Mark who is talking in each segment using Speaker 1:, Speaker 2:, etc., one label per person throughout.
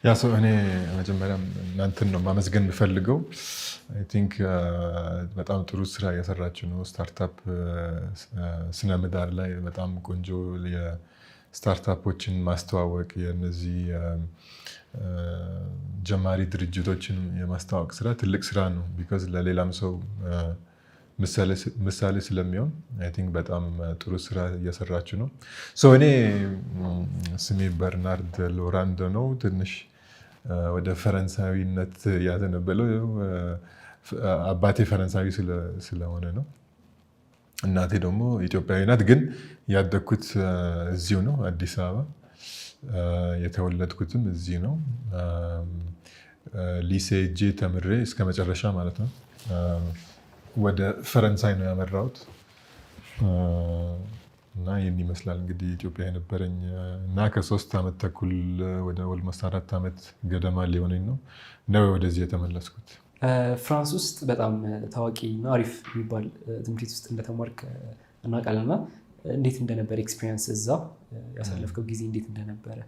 Speaker 1: ያ ሰው እኔ መጀመሪያ እናንተን ነው ማመስገን የምፈልገው። አይ ቲንክ በጣም ጥሩ ስራ እየሰራችሁ ነው። ስታርታፕ ስነ ምህዳር ላይ በጣም ቆንጆ የስታርታፖችን ማስተዋወቅ የነዚህ ጀማሪ ድርጅቶችን የማስተዋወቅ ስራ ትልቅ ስራ ነው። ቢኮዝ ለሌላም ሰው ምሳሌ ስለሚሆን አይ ቲንክ በጣም ጥሩ ስራ እየሰራችሁ ነው። እኔ ስሜ በርናርድ ሎራንዶ ነው። ትንሽ ወደ ፈረንሳዊነት ያዘነበለው አባቴ ፈረንሳዊ ስለሆነ ነው። እናቴ ደግሞ ኢትዮጵያዊ ናት። ግን ያደግኩት እዚሁ ነው፣ አዲስ አበባ። የተወለድኩትም እዚህ ነው። ሊሴ ሄጄ ተምሬ እስከ መጨረሻ ማለት ነው ወደ ፈረንሳይ ነው ያመራሁት። እና ይህን ይመስላል እንግዲህ ኢትዮጵያ የነበረኝ እና ከ3 ዓመት ተኩል ወደ ኦልሞስት 4 ዓመት ገደማ ሊሆነኝ ነው ወደዚህ የተመለስኩት።
Speaker 2: ፍራንስ ውስጥ በጣም ታዋቂ እና አሪፍ የሚባል ትምህርት ቤት ውስጥ እንደተማርክ እናውቃለን። እና እንዴት እንደነበረ ኤክስፒሪየንስ እዛ ያሳለፍከው ጊዜ እንዴት እንደነበረ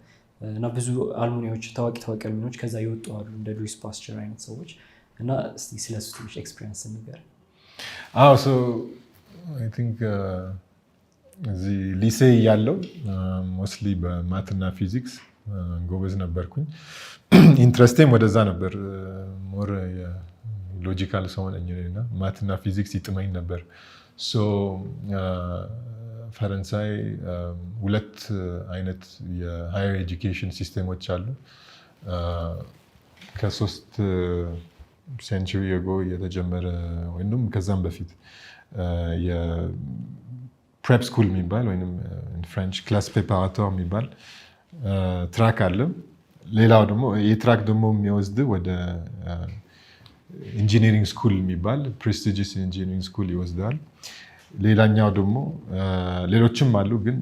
Speaker 2: እና ብዙ አልሙኒያዎች ታዋቂ አልሙኒያዎች ከዛ ይወጡ አሉ እንደ ሉዊስ ፓስቸር አይነት ሰዎች እና እስቲ ስለሱ ትንሽ ኤክስፒሪየንስ ንገር።
Speaker 1: አይ ቲንክ እዚህ ሊሴ ያለው ሞስትሊ በማትና ፊዚክስ ጎበዝ ነበርኩኝ። ኢንትረስቴም ወደዛ ነበር። ሞር ሎጂካል ሰው ነኝና ማትና ፊዚክስ ይጥመኝ ነበር። ፈረንሳይ 2 አይነት የሃየር ኤጁኬሽን ሲስተሞች አሉ። ከ3 ሴንቸሪ አጎ የተጀመረ ወይም ከዛም በፊት የፕሬፕ ስኩል የሚባል ወይም ፍሬንች ክላስ ፕሬፓራቶር የሚባል ትራክ አለ። ሌላው ደግሞ ይህ ትራክ ደግሞ የሚወስድ ወደ ኢንጂነሪንግ ስኩል የሚባል ፕሬስቲጂየስ ኢንጂነሪንግ ስኩል ይወስዳል። ሌላኛው ደግሞ ሌሎችም አሉ፣ ግን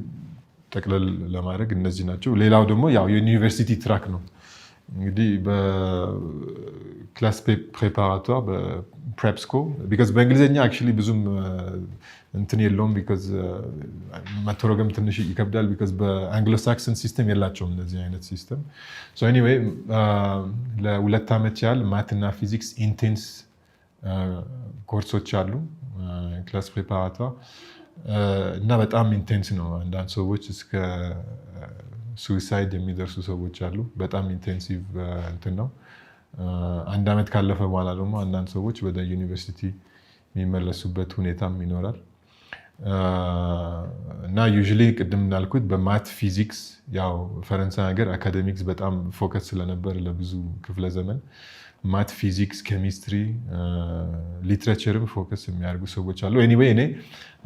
Speaker 1: ጠቅለል ለማድረግ እነዚህ ናቸው። ሌላው ደግሞ ያው የዩኒቨርሲቲ ትራክ ነው። እንግዲህ በክላስ ፕሬፓራቶር በፕሬፕ ስኩል ቢካዝ በእንግሊዝኛ አክቹዋሊ ብዙም እንትን የለውም። ቢካዝ መተረጎም ትንሽ ይከብዳል። ቢካዝ በአንግሎ ሳክሰን ሲስተም የላቸውም እንደዚህ አይነት ሲስተም። ኤኒዌይ ለ2 ዓመት ያህል ማትና ፊዚክስ ኢንቴንስ ኮርሶች አሉ ክላስ ፕሬፓራቶር እና በጣም ኢንቴንስ ነው። አንዳንድ ሰዎች እስከ ሱዊሳይድ የሚደርሱ ሰዎች አሉ። በጣም ኢንቴንሲቭ እንትን ነው። 1 ዓመት ካለፈ በኋላ ደግሞ አንዳንድ ሰዎች ወደ ዩኒቨርሲቲ የሚመለሱበት ሁኔታም ይኖራል። እና ዩዥሊ ቅድም እንዳልኩት በማት ፊዚክስ ያው ፈረንሳይ ሀገር አካዴሚክስ በጣም ፎከስ ስለነበር ለብዙ ክፍለ ዘመን ማት ፊዚክስ፣ ኬሚስትሪ፣ ሊትሬቸርም ፎከስ የሚያደርጉ ሰዎች አሉ። ኤኒዌይ እኔ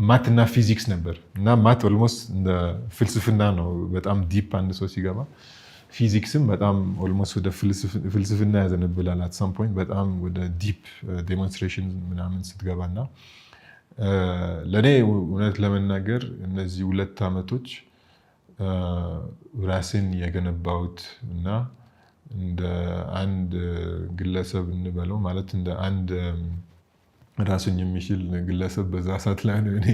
Speaker 1: ማት እና ፊዚክስ ነበር እና ማት ኦልሞስት እንደ ፍልስፍና ነው። በጣም ዲፕ አንድ ሰው ሲገባ ፊዚክስም በጣም ኦልሞስት ወደ ፍልስፍና ያዘነብላል። አት ሳም ፖይንት በጣም ወደ ዲፕ ዴሞንስትሬሽን ምናምን ስትገባ እና ለእኔ እውነት ለመናገር እነዚህ 2 ዓመቶች ራሴን የገነባሁት እና እንደ አንድ ግለሰብ እንበለው ማለት እንደ አንድ ራሱን የሚችል ግለሰብ በዛ ሰዓት ላይ ነው እኔ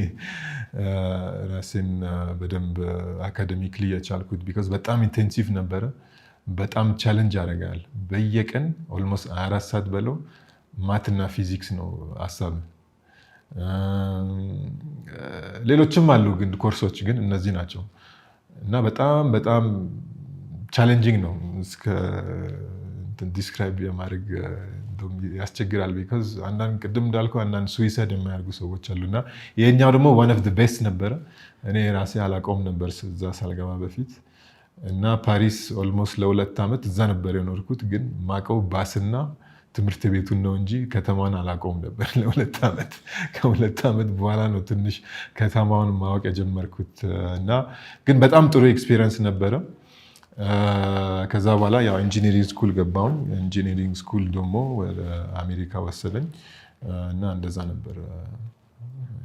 Speaker 1: ራሴን በደንብ አካዴሚክሊ የቻልኩት። ቢካዝ በጣም ኢንቴንሲቭ ነበረ። በጣም ቻሌንጅ ያደርጋል። በየቀን ኦልሞስት 24 ሰዓት በለው ማትና ፊዚክስ ነው ሀሳብ። ሌሎችም አሉ ግን ኮርሶች ግን እነዚህ ናቸው እና በጣም ቻሌንጂንግ ነው። እስከ ዲስክራይብ የማድረግ ያስቸግራል። ቢካዝ አንዳንድ ቅድም እንዳልኩ አንዳንድ ሱዊሳይድ የሚያደርጉ ሰዎች አሉና ይሄኛው ደግሞ ዋን ኦፍ ዘ ቤስት ነበረ። እኔ ራሴ አላውቀውም ነበር እዛ ሳልገባ በፊት እና ፓሪስ ኦልሞስት ለ2 ዓመት እዛ ነበር የኖርኩት። ግን ማቀው ባስና ትምህርት ቤቱን ነው እንጂ ከተማውን አላውቀውም ነበር ለ2 ዓመት። ከ2 ዓመት በኋላ ነው ትንሽ ከተማውን ማወቅ የጀመርኩት እና ግን በጣም ጥሩ ኤክስፒሪየንስ ነበረ። ከዛ በኋላ ያው ኢንጂነሪንግ ስኩል ገባሁኝ። ኢንጂነሪንግ ስኩል ደግሞ ወደ አሜሪካ ወሰደኝ እና እንደዛ ነበር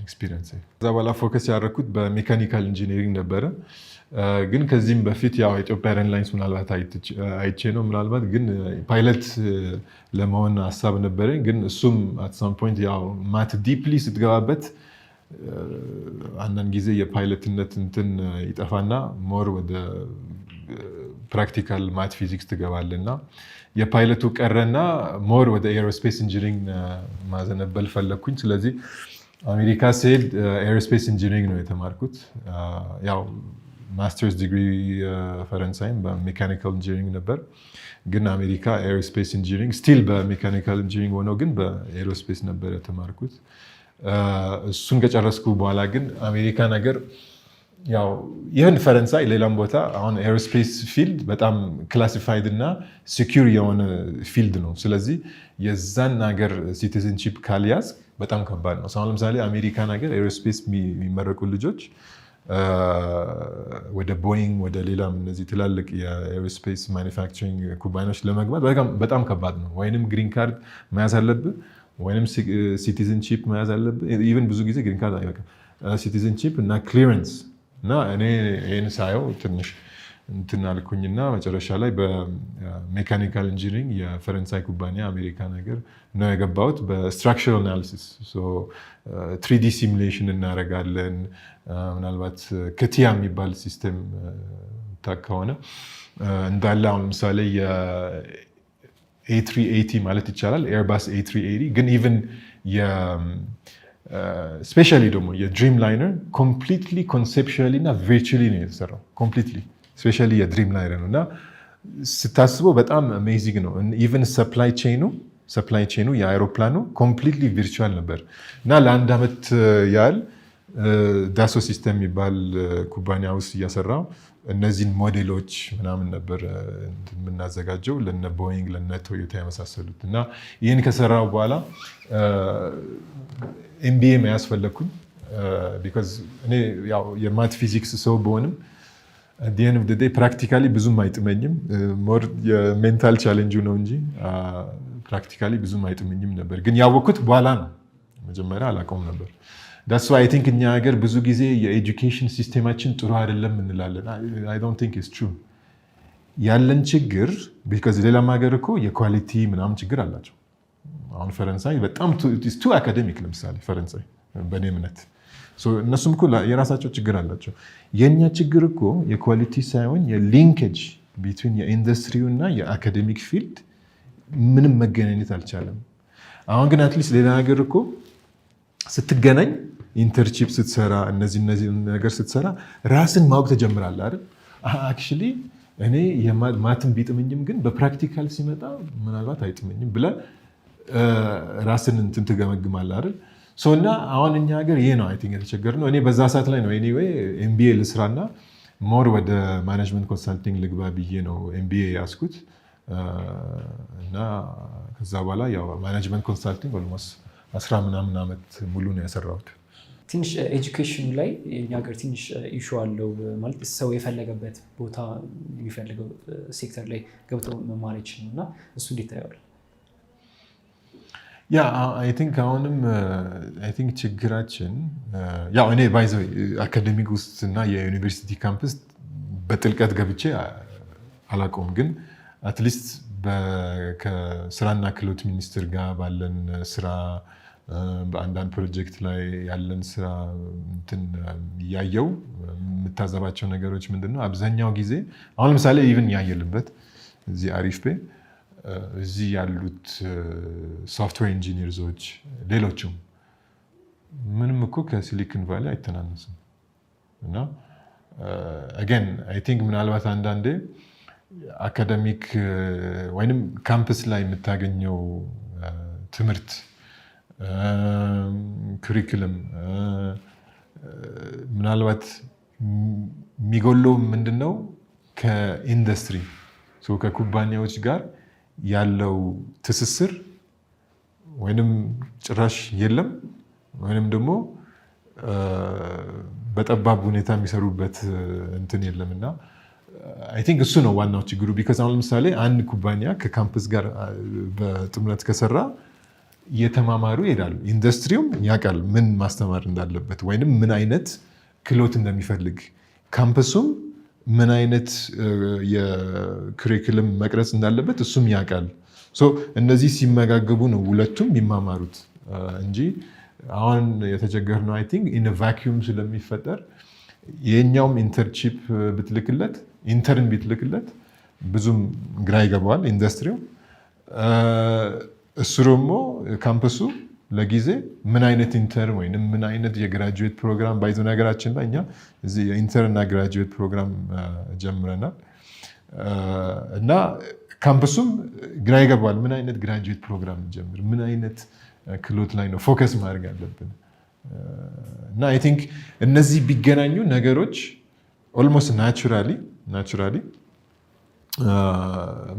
Speaker 1: ኤክስፒሪየንስ። ከዛ በኋላ ፎከስ ያደረኩት በሜካኒካል ኢንጂነሪንግ ነበረ። ግን ከዚህም በፊት ያው ኢትዮጵያ ኤርላይንስ ምናልባት አይቼ ነው ምናልባት ግን ፓይለት ለመሆን ሀሳብ ነበረኝ። ግን እሱም አት ሳም ፖይንት ያው ማት ዲፕሊ ስትገባበት አንዳንድ ጊዜ የፓይለትነት እንትን ይጠፋና ሞር ወደ ፕራክቲካል ማት ፊዚክስ ትገባለና የፓይለቱ ቀረና ሞር ወደ ኤሮስፔስ ኢንጂነሪንግ ማዘነበል ፈለኩኝ። ስለዚህ አሜሪካ ስሄድ ኤሮስፔስ ኢንጂነሪንግ ነው የተማርኩት። ያው ማስተርስ ዲግሪ ፈረንሳይም በሜካኒካል ኢንጂነሪንግ ነበር፣ ግን አሜሪካ ኤሮስፔስ ኢንጂነሪንግ ስቲል በሜካኒካል ኢንጂነሪንግ ሆኖ ግን በኤሮስፔስ ነበር የተማርኩት። እሱን ከጨረስኩ በኋላ ግን አሜሪካ ነገር ያው ይህን ፈረንሳይ ሌላም ቦታ አሁን ኤሮስፔስ ፊልድ በጣም ክላሲፋይድ እና ሲኪዩር የሆነ ፊልድ ነው። ስለዚህ የዛን ሀገር ሲቲዝንሺፕ ካልያዝ በጣም ከባድ ነው። አሁን ለምሳሌ አሜሪካን ሀገር ኤሮስፔስ የሚመረቁ ልጆች ወደ ቦይንግ ወደ ሌላም እነዚህ ትላልቅ የኤሮስፔስ ማኒፋክቸሪንግ ኩባንያዎች ለመግባት በጣም ከባድ ነው። ወይንም ግሪን ካርድ መያዝ አለብህ ወይንም ሲቲዝንሺፕ መያዝ አለብህ። ኢቨን ብዙ ጊዜ ግሪን ካርድ አይበቃም፣ ሲቲዝንሺፕ እና ክሊረንስ እና እኔ ይህን ሳየው ትንሽ እንትን አልኩኝና መጨረሻ ላይ በሜካኒካል ኢንጂነሪንግ የፈረንሳይ ኩባንያ አሜሪካ ነገር ነው የገባሁት በስትራክቸራል አናሊሲስ። ትሪዲ ሲሙሌሽን እናደርጋለን። ምናልባት ከቲያ የሚባል ሲስተም ከሆነ እንዳለ አሁን ለምሳሌ A380 ማለት ይቻላል ኤርባስ A380 ግን ኢቨን ስፔሻሊ ደግሞ የድሪም ላይነር ኮምፕሊትሊ ኮንሴፕቹዋሊ እና ቪርቹዋሊ ነው የተሰራው። ኮምፕሊትሊ ስፔሻሊ የድሪም ላይነር ነው እና ስታስበው በጣም አሜዚንግ ነው። ኢቨን ሰፕላይ ቼኑ የአይሮፕላኑ ኮምፕሊትሊ ቪርቹዋል ነበር እና ለአንድ ዓመት ያህል ዳሶ ሲስተም የሚባል ኩባንያ ውስጥ እያሰራው እነዚህን ሞዴሎች ምናምን ነበር የምናዘጋጀው ለነ ቦይንግ ለነ ቶዮታ የመሳሰሉት እና ይህን ከሰራው በኋላ ኤምቢኤ መያዝ ፈለግኩኝ። ቢኮዝ እኔ ያው የማት ፊዚክስ ሰው በሆንም at the end of the day ፕራክቲካሊ ብዙም አይጥመኝም። ሞር የሜንታል ቻሌንጁ ነው እንጂ ፕራክቲካሊ ብዙም አይጥመኝም ነበር። ግን ያወቅኩት በኋላ ነው፣ መጀመሪያ አላውቀውም ነበር። that's why I think እኛ ሀገር ብዙ ጊዜ የኤጁኬሽን ሲስቴማችን ጥሩ አይደለም እንላለን። I don't think it's true። ያለን ችግር ቢኮዝ ሌላም ሀገር እኮ የኳሊቲ ምናምን ችግር አላቸው። አሁን ፈረንሳይ በጣም ቱ አካዴሚክ ለምሳሌ ፈረንሳይ በእኔ እምነት እነሱም እኮ የራሳቸው ችግር አላቸው። የእኛ ችግር እኮ የኳሊቲ ሳይሆን የሊንኬጅ ቢትዊን የኢንዱስትሪው እና የአካዴሚክ ፊልድ ምንም መገናኘት አልቻለም። አሁን ግን አትሊስት ሌላ ሀገር እኮ ስትገናኝ ኢንተርንሺፕ ስትሰራ እነዚህ ነገር ስትሰራ ራስን ማወቅ ትጀምራለህ አይደል? አክቹዋሊ እኔ ማትም ቢጥምኝም ግን በፕራክቲካል ሲመጣ ምናልባት አይጥምኝም ብለህ ራስን እንትን ትገመግማለህ አይደል? እና አሁን እኛ ሀገር ይሄ ነው አይ ቲንክ የተቸገርነው። እኔ በዛ ሰዓት ላይ ነው ኤኒዌይ ኤምቢኤ ልስራና ሞር ወደ ማኔጅመንት ኮንሳልቲንግ ልግባ ብዬ ነው ኤምቢኤ ያዝኩት እና ከዛ በኋላ ያው ማኔጅመንት ኮንሳልቲንግ ኦልሞስት 10 ምናምን ዓመት ሙሉ ነው የሰራሁት።
Speaker 2: ትንሽ ኤጁኬሽኑ ላይ የኛ ሀገር ትንሽ ኢሹ አለው ማለት ሰው የፈለገበት ቦታ የሚፈልገው ሴክተር ላይ ገብቶ መማር ይችላል እና እሱ እንዴት ታየዋለህ?
Speaker 1: ያ አይ ቲንክ አሁንም አይ ቲንክ ችግራችን ያው እኔ ባይ ዘ ወይ አካዴሚክ ውስጥ እና የዩኒቨርሲቲ ካምፕስ በጥልቀት ገብቼ አላውቀውም፣ ግን አትሊስት ከስራና ክህሎት ሚኒስቴር ጋር ባለን ስራ በአንዳንድ ፕሮጀክት ላይ ያለን ስራ እንትን እያየው የምታዘባቸው ነገሮች ምንድን ነው? አብዛኛው ጊዜ አሁን ለምሳሌ ኢቭን ያየልበት እዚህ አሪፍፔይ እዚህ ያሉት ሶፍትዌር ኢንጂነሮች ሌሎችም ምንም እኮ ከሲሊኮን ቫሊ አይተናነስም እና አገን አይ ቲንክ ምናልባት አንዳንዴ አካዳሚክ ወይንም ካምፕስ ላይ የምታገኘው ትምህርት ኩሪኩለም ምናልባት የሚጎለው ምንድነው ከኢንዱስትሪ ከኩባንያዎች ጋር ያለው ትስስር ወይንም ጭራሽ የለም ወይንም ደግሞ በጠባብ ሁኔታ የሚሰሩበት እንትን የለምና አይ ቲንክ እሱ ነው ዋናው ችግሩ። ቢካዝ አሁን ለምሳሌ አንድ ኩባንያ ከካምፕስ ጋር በጥምረት ከሰራ እየተማማሩ ይሄዳሉ። ኢንዱስትሪውም ያውቃል ምን ማስተማር እንዳለበት ወይንም ምን አይነት ክህሎት እንደሚፈልግ፣ ካምፕሱም ምን አይነት የኩሪኩለም መቅረጽ እንዳለበት እሱም ያውቃል። እነዚህ ሲመጋገቡ ነው ሁለቱም የሚማማሩት እንጂ አሁን የተቸገርነው አይ ቲንክ ኢን ቫኪዩም ስለሚፈጠር የኛውም ኢንተርንሺፕ ብትልክለት ኢንተርን ብትልክለት ብዙም ግራ ይገባዋል ኢንዱስትሪው። እሱ ደግሞ ካምፐሱ ለጊዜ ምን አይነት ኢንተር ወይም ምን አይነት የግራጁዌት ፕሮግራም ባይዞ ነገራችን ላይ እኛ እዚህ የኢንተር እና ግራጁዌት ፕሮግራም ጀምረናል እና ካምፐሱም ግራ ይገባዋል። ምን አይነት ግራጁዌት ፕሮግራም ጀምር፣ ምን አይነት ክህሎት ላይ ነው ፎከስ ማድረግ አለብን እና አይ ቲንክ እነዚህ ቢገናኙ ነገሮች ኦልሞስት ናቹራሊ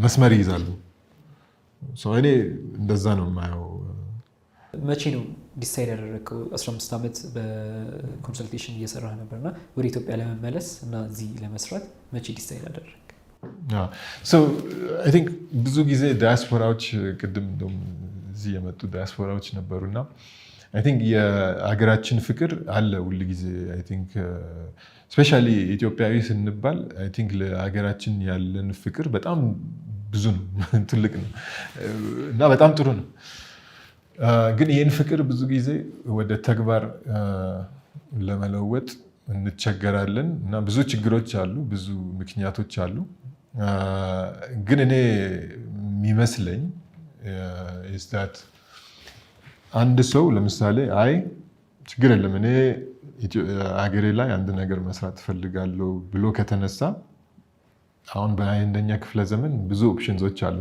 Speaker 1: መስመር ይይዛሉ። እኔ እንደዛ ነው የማየው።
Speaker 2: መቼ ነው ዲሳይድ ያደረግከው? 15 ዓመት በኮንሰልቴሽን እየሰራህ ነበርና ወደ ኢትዮጵያ ለመመለስ እና እዚህ ለመስራት መቼ ዲሳይድ አደረግ?
Speaker 1: አይ ቲንክ ብዙ ጊዜ ዳያስፖራዎች ቅድም እዚህ የመጡ ዳያስፖራዎች ነበሩና አይ ቲንክ የሀገራችን ፍቅር አለ ሁል ጊዜ። አይ ቲንክ ስፔሻሊ ኢትዮጵያዊ ስንባል አይ ቲንክ ለሀገራችን ያለን ፍቅር በጣም ብዙ ነው፣ ትልቅ ነው እና በጣም ጥሩ ነው። ግን ይህን ፍቅር ብዙ ጊዜ ወደ ተግባር ለመለወጥ እንቸገራለን እና ብዙ ችግሮች አሉ፣ ብዙ ምክንያቶች አሉ። ግን እኔ የሚመስለኝ አንድ ሰው ለምሳሌ አይ ችግር የለም እኔ ሀገሬ ላይ አንድ ነገር መስራት እፈልጋለሁ ብሎ ከተነሳ አሁን በ21ኛ ክፍለ ዘመን ብዙ ኦፕሽንዞች አሉ።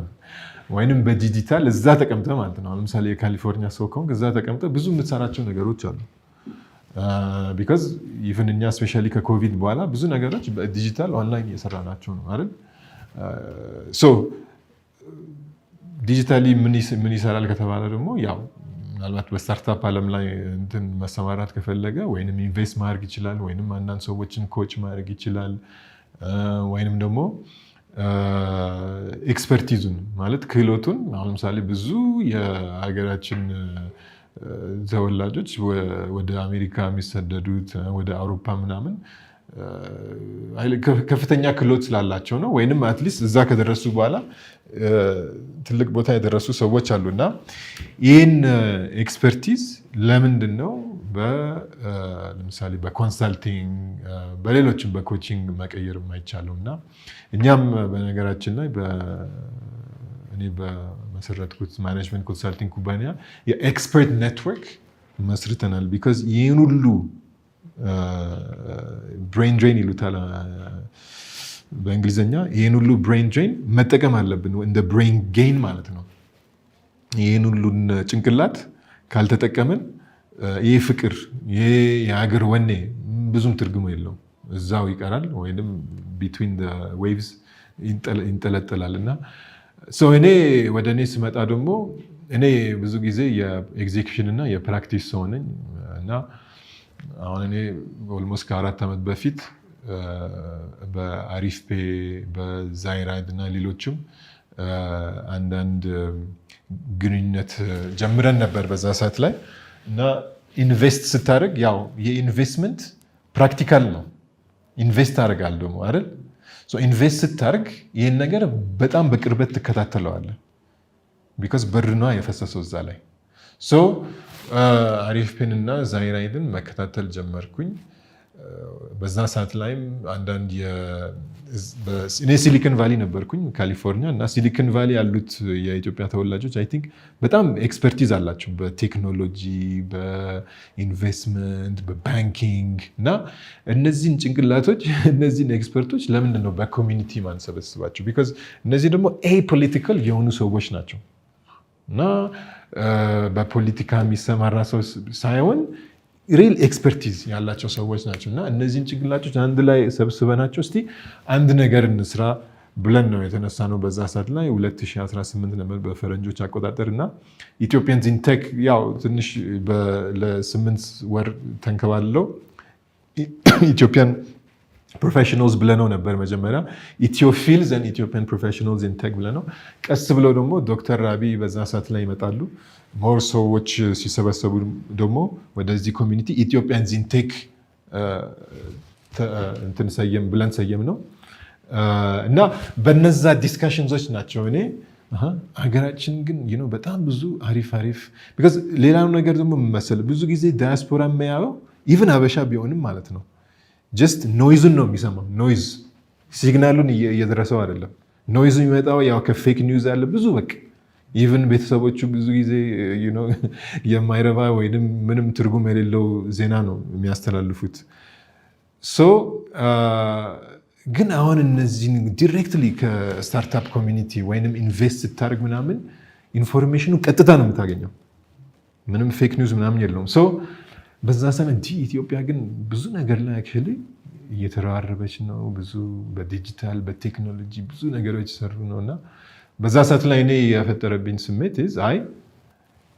Speaker 1: ወይንም በዲጂታል እዛ ተቀምጠ ማለት ነው። ለምሳሌ የካሊፎርኒያ ሰው ከሆንክ እዛ ተቀምጠ ብዙ የምትሰራቸው ነገሮች አሉ። ቢካዝ ኢቭን እኛ ስፔሻሊ ከኮቪድ በኋላ ብዙ ነገሮች በዲጂታል ኦንላይን እየሰራናቸው ነው አይደል? ዲጂታሊ ምን ይሰራል ከተባለ ደግሞ ያው ምናልባት በስታርታፕ ዓለም ላይ እንትን መሰማራት ከፈለገ ወይንም ኢንቨስት ማድረግ ይችላል፣ ወይንም አንዳንድ ሰዎችን ኮች ማድረግ ይችላል፣ ወይንም ደግሞ ኤክስፐርቲዙን ማለት ክህሎቱን። አሁን ለምሳሌ ብዙ የሀገራችን ተወላጆች ወደ አሜሪካ የሚሰደዱት ወደ አውሮፓ ምናምን ከፍተኛ ክህሎት ስላላቸው ነው፣ ወይንም አትሊስት እዛ ከደረሱ በኋላ ትልቅ ቦታ የደረሱ ሰዎች አሉ። እና ይህን ኤክስፐርቲዝ ለምንድን ነው ለምሳሌ በኮንሳልቲንግ በሌሎችም በኮቺንግ መቀየር የማይቻለው? እና እኛም በነገራችን ላይ እኔ በመሰረትኩት ማኔጅመንት ኮንሳልቲንግ ኩባንያ የኤክስፐርት ኔትወርክ መስርተናል። ቢካዝ ይህን ሁሉ ብሬን ድሬን ይሉታል በእንግሊዝኛ። ይህን ሁሉ ብሬን ድሬን መጠቀም አለብን፣ እንደ ብሬን ጌን ማለት ነው። ይህን ሁሉን ጭንቅላት ካልተጠቀምን ይህ ፍቅር የሀገር ወኔ ብዙም ትርጉም የለውም፣ እዛው ይቀራል ወይም ቢትዊን ዌቭስ ይንጠለጠላል። እና እኔ ወደ እኔ ስመጣ ደግሞ እኔ ብዙ ጊዜ የኤግዚኪዩሽን እና የፕራክቲስ ሰው ነኝ እና አሁን እኔ ኦልሞስት ከ4 ዓመት በፊት በአሪፍፔ በዛይራይድ እና ሌሎችም አንዳንድ ግንኙነት ጀምረን ነበር በዛ ሰዓት ላይ። እና ኢንቨስት ስታደርግ ያው የኢንቨስትመንት ፕራክቲካል ነው። ኢንቨስት አደርጋል ደግሞ አይደል? ኢንቨስት ስታደርግ ይህን ነገር በጣም በቅርበት ትከታተለዋለህ። ቢካዝ ብር ነዋ የፈሰሰው እዛ ላይ። አሪፍፔን እና ዛይራይድን መከታተል ጀመርኩኝ። በዛ ሰዓት ላይም አንዳንድ እኔ ሲሊኮን ቫሊ ነበርኩኝ ካሊፎርኒያ፣ እና ሲሊኮን ቫሊ ያሉት የኢትዮጵያ ተወላጆች አይ ቲንክ በጣም ኤክስፐርቲዝ አላቸው በቴክኖሎጂ፣ በኢንቨስትመንት፣ በባንኪንግ። እና እነዚህን ጭንቅላቶች እነዚህን ኤክስፐርቶች ለምንድን ነው በኮሚኒቲ ማንሰበስባቸው? ቢካዝ እነዚህ ደግሞ ፖለቲካል የሆኑ ሰዎች ናቸው እና በፖለቲካ የሚሰማራ ሰው ሳይሆን ሪል ኤክስፐርቲዝ ያላቸው ሰዎች ናቸው። እና እነዚህን ጭንቅላቶች አንድ ላይ ሰብስበናቸው እስቲ አንድ ነገር እንስራ ብለን ነው የተነሳ ነው። በዛ ሰዓት ላይ 2018 ነበር በፈረንጆች አቆጣጠር። እና ኢትዮጵያን ቴክ ያው ትንሽ ለ8 ወር ተንከባልለው ኢትዮጵያን ፕሮፌሽናልስ ብለነው ነበር መጀመሪያ፣ ኢትዮፊልዝ ኤንድ ኢትዮጵያን ፕሮፌሽናልስ ኢን ቴክ ብለነው። ቀስ ብለው ደግሞ ዶክተር ራቢ በዛ ሰዓት ላይ ይመጣሉ። ሞር ሰዎች ሲሰበሰቡ ደግሞ ወደዚህ ኮሚኒቲ ኢትዮጵያንስ ኢን ቴክ ብለን ሰየም ነው። እና በነዛ ዲስካሽንዞች ናቸው እኔ ሀገራችን ግን በጣም ብዙ አሪፍ ቢካዝ ሌላው ነገር ደግሞ መሰለህ ብዙ ጊዜ ዳያስፖራ የሚያየው ኢቭን አበሻ ቢሆንም ማለት ነው ጀስት ኖይዙን ነው የሚሰማው። ኖይዝ ሲግናሉን እየደረሰው አይደለም። ኖይዙ የሚመጣው ያው ከፌክ ኒውዝ አለ ብዙ በቃ ኢቭን ቤተሰቦቹ ብዙ ጊዜ የማይረባ ወይም ምንም ትርጉም የሌለው ዜና ነው የሚያስተላልፉት። ግን አሁን እነዚህን ዲሬክትሊ ከስታርታፕ ኮሚኒቲ ወይም ኢንቨስት ስታደርግ ምናምን ኢንፎርሜሽኑ ቀጥታ ነው የምታገኘው። ምንም ፌክ ኒውዝ ምናምን የለውም። በዛ ሰዓት ኢትዮጵያ ግን ብዙ ነገር ላይ አክቹዋሊ እየተረባረበች ነው። ብዙ በዲጂታል በቴክኖሎጂ ብዙ ነገሮች ሰሩ ነው እና በዛ ሰዓት ላይ እኔ ያፈጠረብኝ ስሜት አይ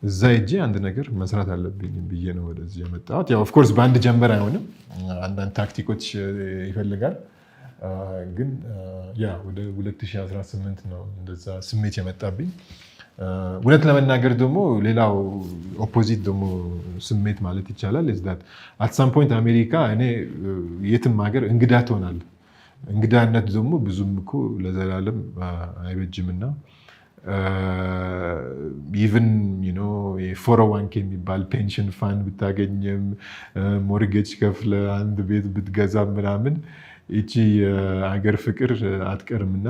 Speaker 1: እዛ ሄጄ አንድ ነገር መስራት አለብኝ ብዬ ነው ወደዚህ የመጣሁት። ያው ኦፍኮርስ በአንድ ጀንበር አይሆንም፣ አንዳንድ ታክቲኮች ይፈልጋል። ግን ያ ወደ 2018 ነው እንደዛ ስሜት የመጣብኝ። እውነት ለመናገር ደግሞ ሌላው ኦፖዚት ደግሞ ስሜት ማለት ይቻላል አት ሳም ፖይንት አሜሪካ እኔ የትም ሀገር እንግዳ ትሆናለህ። እንግዳነት ደግሞ ብዙም እኮ ለዘላለም አይበጅምና ኢቭን 401k የሚባል ፔንሽን ፋንድ ብታገኝም ሞርጌጅ ከፍለ አንድ ቤት ብትገዛም ምናምን ይቺ የሀገር ፍቅር አትቀርም እና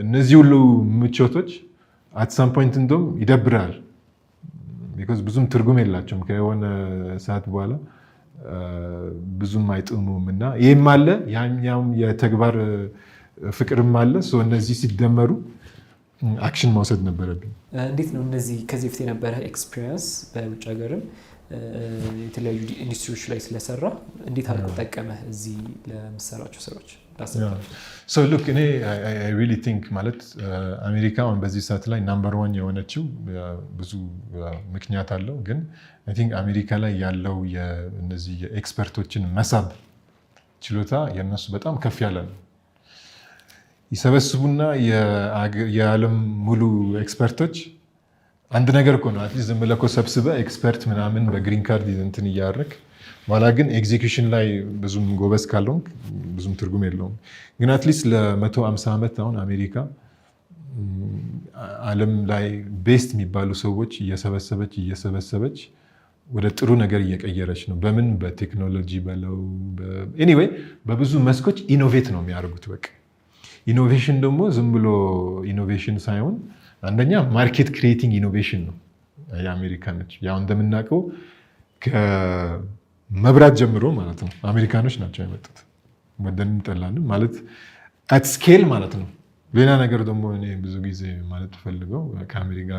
Speaker 1: እነዚህ ሁሉ ምቾቶች አት ሳም ፖይንት እንደውም ይደብራል። ቢኮዝ ብዙም ትርጉም የላቸውም ከሆነ ሰዓት በኋላ ብዙም አይጥሙም እና ይህም አለ ያኛውም የተግባር ፍቅርም አለ። እነዚህ ሲደመሩ አክሽን መውሰድ ነበረብኝ።
Speaker 2: እንዴት ነው እነዚህ ከዚህ በፊት የነበረ ኤክስፒሪየንስ በውጭ ሀገርም የተለያዩ ኢንዱስትሪዎች ላይ ስለሰራ እንዴት አድርጎ ጠቀመህ እዚህ ለምሰራቸው ስራዎች?
Speaker 1: ሉክ እኔ አይ ሪሊ ቲንክ ማለት አሜሪካ በዚህ ሰዓት ላይ ናምበር 1 የሆነችው ብዙ ምክንያት አለው። ግን አይ ቲንክ አሜሪካ ላይ ያለው እነዚህ የኤክስፐርቶችን መሳብ ችሎታ የነሱ በጣም ከፍ ያለ ነው። ይሰበስቡና የዓለም ሙሉ ኤክስፐርቶች አንድ ነገር እኮ ነው። አትሊስት ዝም ብለህ እኮ ሰብስበህ ኤክስፐርት ምናምን በግሪን ካርድ እንትን እያደረክ በኋላ ግን ኤግዚኪዩሽን ላይ ብዙም ጎበዝ ካልሆንክ ብዙም ትርጉም የለውም። ግን አትሊስት ለ150 ዓመት አሁን አሜሪካ ዓለም ላይ ቤስት የሚባሉ ሰዎች እየሰበሰበች ወደ ጥሩ ነገር እየቀየረች ነው። በምን በቴክኖሎጂ በለው ኤኒዌይ በብዙ መስኮች ኢኖቬት ነው የሚያደርጉት። በቃ ኢኖቬሽን ደግሞ ዝም ብሎ ኢኖቬሽን ሳይሆን አንደኛ ማርኬት ክሪኤቲንግ ኢኖቬሽን ነው የአሜሪካኖች። ያው እንደምናውቀው ከመብራት ጀምሮ ማለት ነው አሜሪካኖች ናቸው ያመጡት። ወደንም ጠላንም ማለት አት ስኬል ማለት ነው። ሌላ ነገር ደግሞ እኔ ብዙ ጊዜ ማለት ፈልገው ከአሜሪካ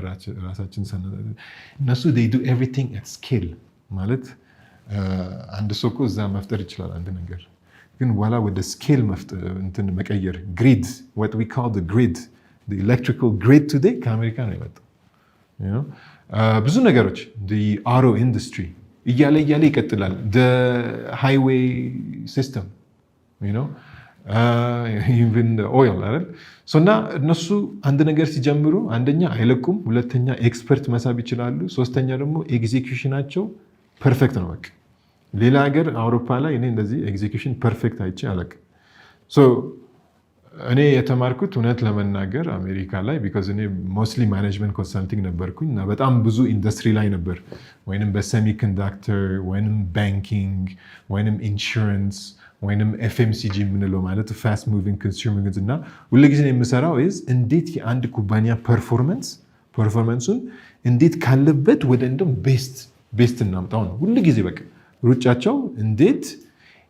Speaker 1: ራሳችን እነሱ they do everything at scale ማለት አንድ ሰው እኮ እዛ መፍጠር ይችላል አንድ ነገር፣ ግን በኋላ ወደ ስኬል እንትን መቀየር ግሪድ what we call the grid the electrical grid today ከአሜሪካ ነው የመጣው። ብዙ ነገሮች the auto industry እያለ ይቀጥላል። the highway system ኢቭን ኦይል አይደል። እና እነሱ አንድ ነገር ሲጀምሩ አንደኛ አይለቁም፣ ሁለተኛ ኤክስፐርት መሳብ ይችላሉ፣ ሶስተኛ ደግሞ ኤግዚኪዩሽናቸው ፐርፌክት ነው። በቃ ሌላ ሀገር አውሮፓ ላይ እኔ እንደዚህ ኤግዚኪዩሽን ፐርፌክት አይቼ አላውቅም። እኔ የተማርኩት እውነት ለመናገር አሜሪካ ላይ ቢኮዝ እኔ ሞስትሊ ማኔጅመንት ኮንሰልቲንግ ነበርኩኝ እና በጣም ብዙ ኢንዱስትሪ ላይ ነበር፣ ወይም በሴሚኮንዳክተር ወይም ባንኪንግ ወይም ኢንሹራንስ ወይም ኤፍኤምሲጂ የምንለው ማለት ፋስት ሙቪንግ ኮንሱመር ጉድስ እና ሁልጊዜ የምሰራው እንዴት የአንድ ኩባንያ ፐርፎርማንሱን እንዴት ካለበት ወደ እንደውም ቤስት እናምጣው ነው ሁልጊዜ። በቃ ሩጫቸው እንዴት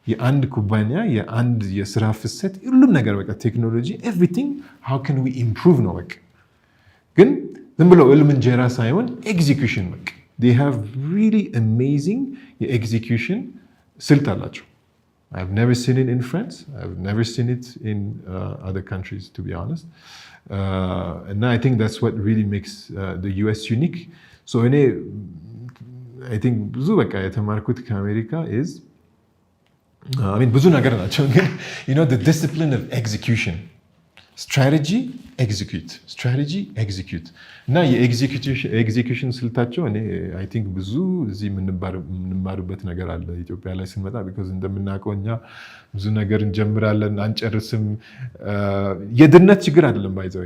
Speaker 1: የአንድ ኩባንያ የአንድ የስራ ፍሰት ሁሉም ነገር በቃ ቴክኖሎጂ ኤቭሪቲንግ ሃው ካን ዊ ኢምፕሩቭ ነው። በቃ ግን ዝም ብለው ዕልም እንጀራ ሳይሆን ኤግዚኪዩሽን በቃ they have really amazing የኤግዚኪዩሽን ስልት አላቸው። I've never seen it in France. I've never seen it in other countries, to be honest. And I think that's what really makes the US unique. So I think ብዙ በቃ የተማርኩት ከአሜሪካ is ብዙ ነገር ናቸው፣ ግን the discipline of execution, strategy execute እና የኤግዚኪዩሽን ስልታቸው I think ብዙ እዚህ የምንማርበት ነገር አለ ኢትዮጵያ ላይ ስንመጣ። ቢኮዝ እንደምናውቀው እኛ ብዙ ነገር እንጀምራለን አንጨርስም። የድነት ችግር አይደለም ባይዘው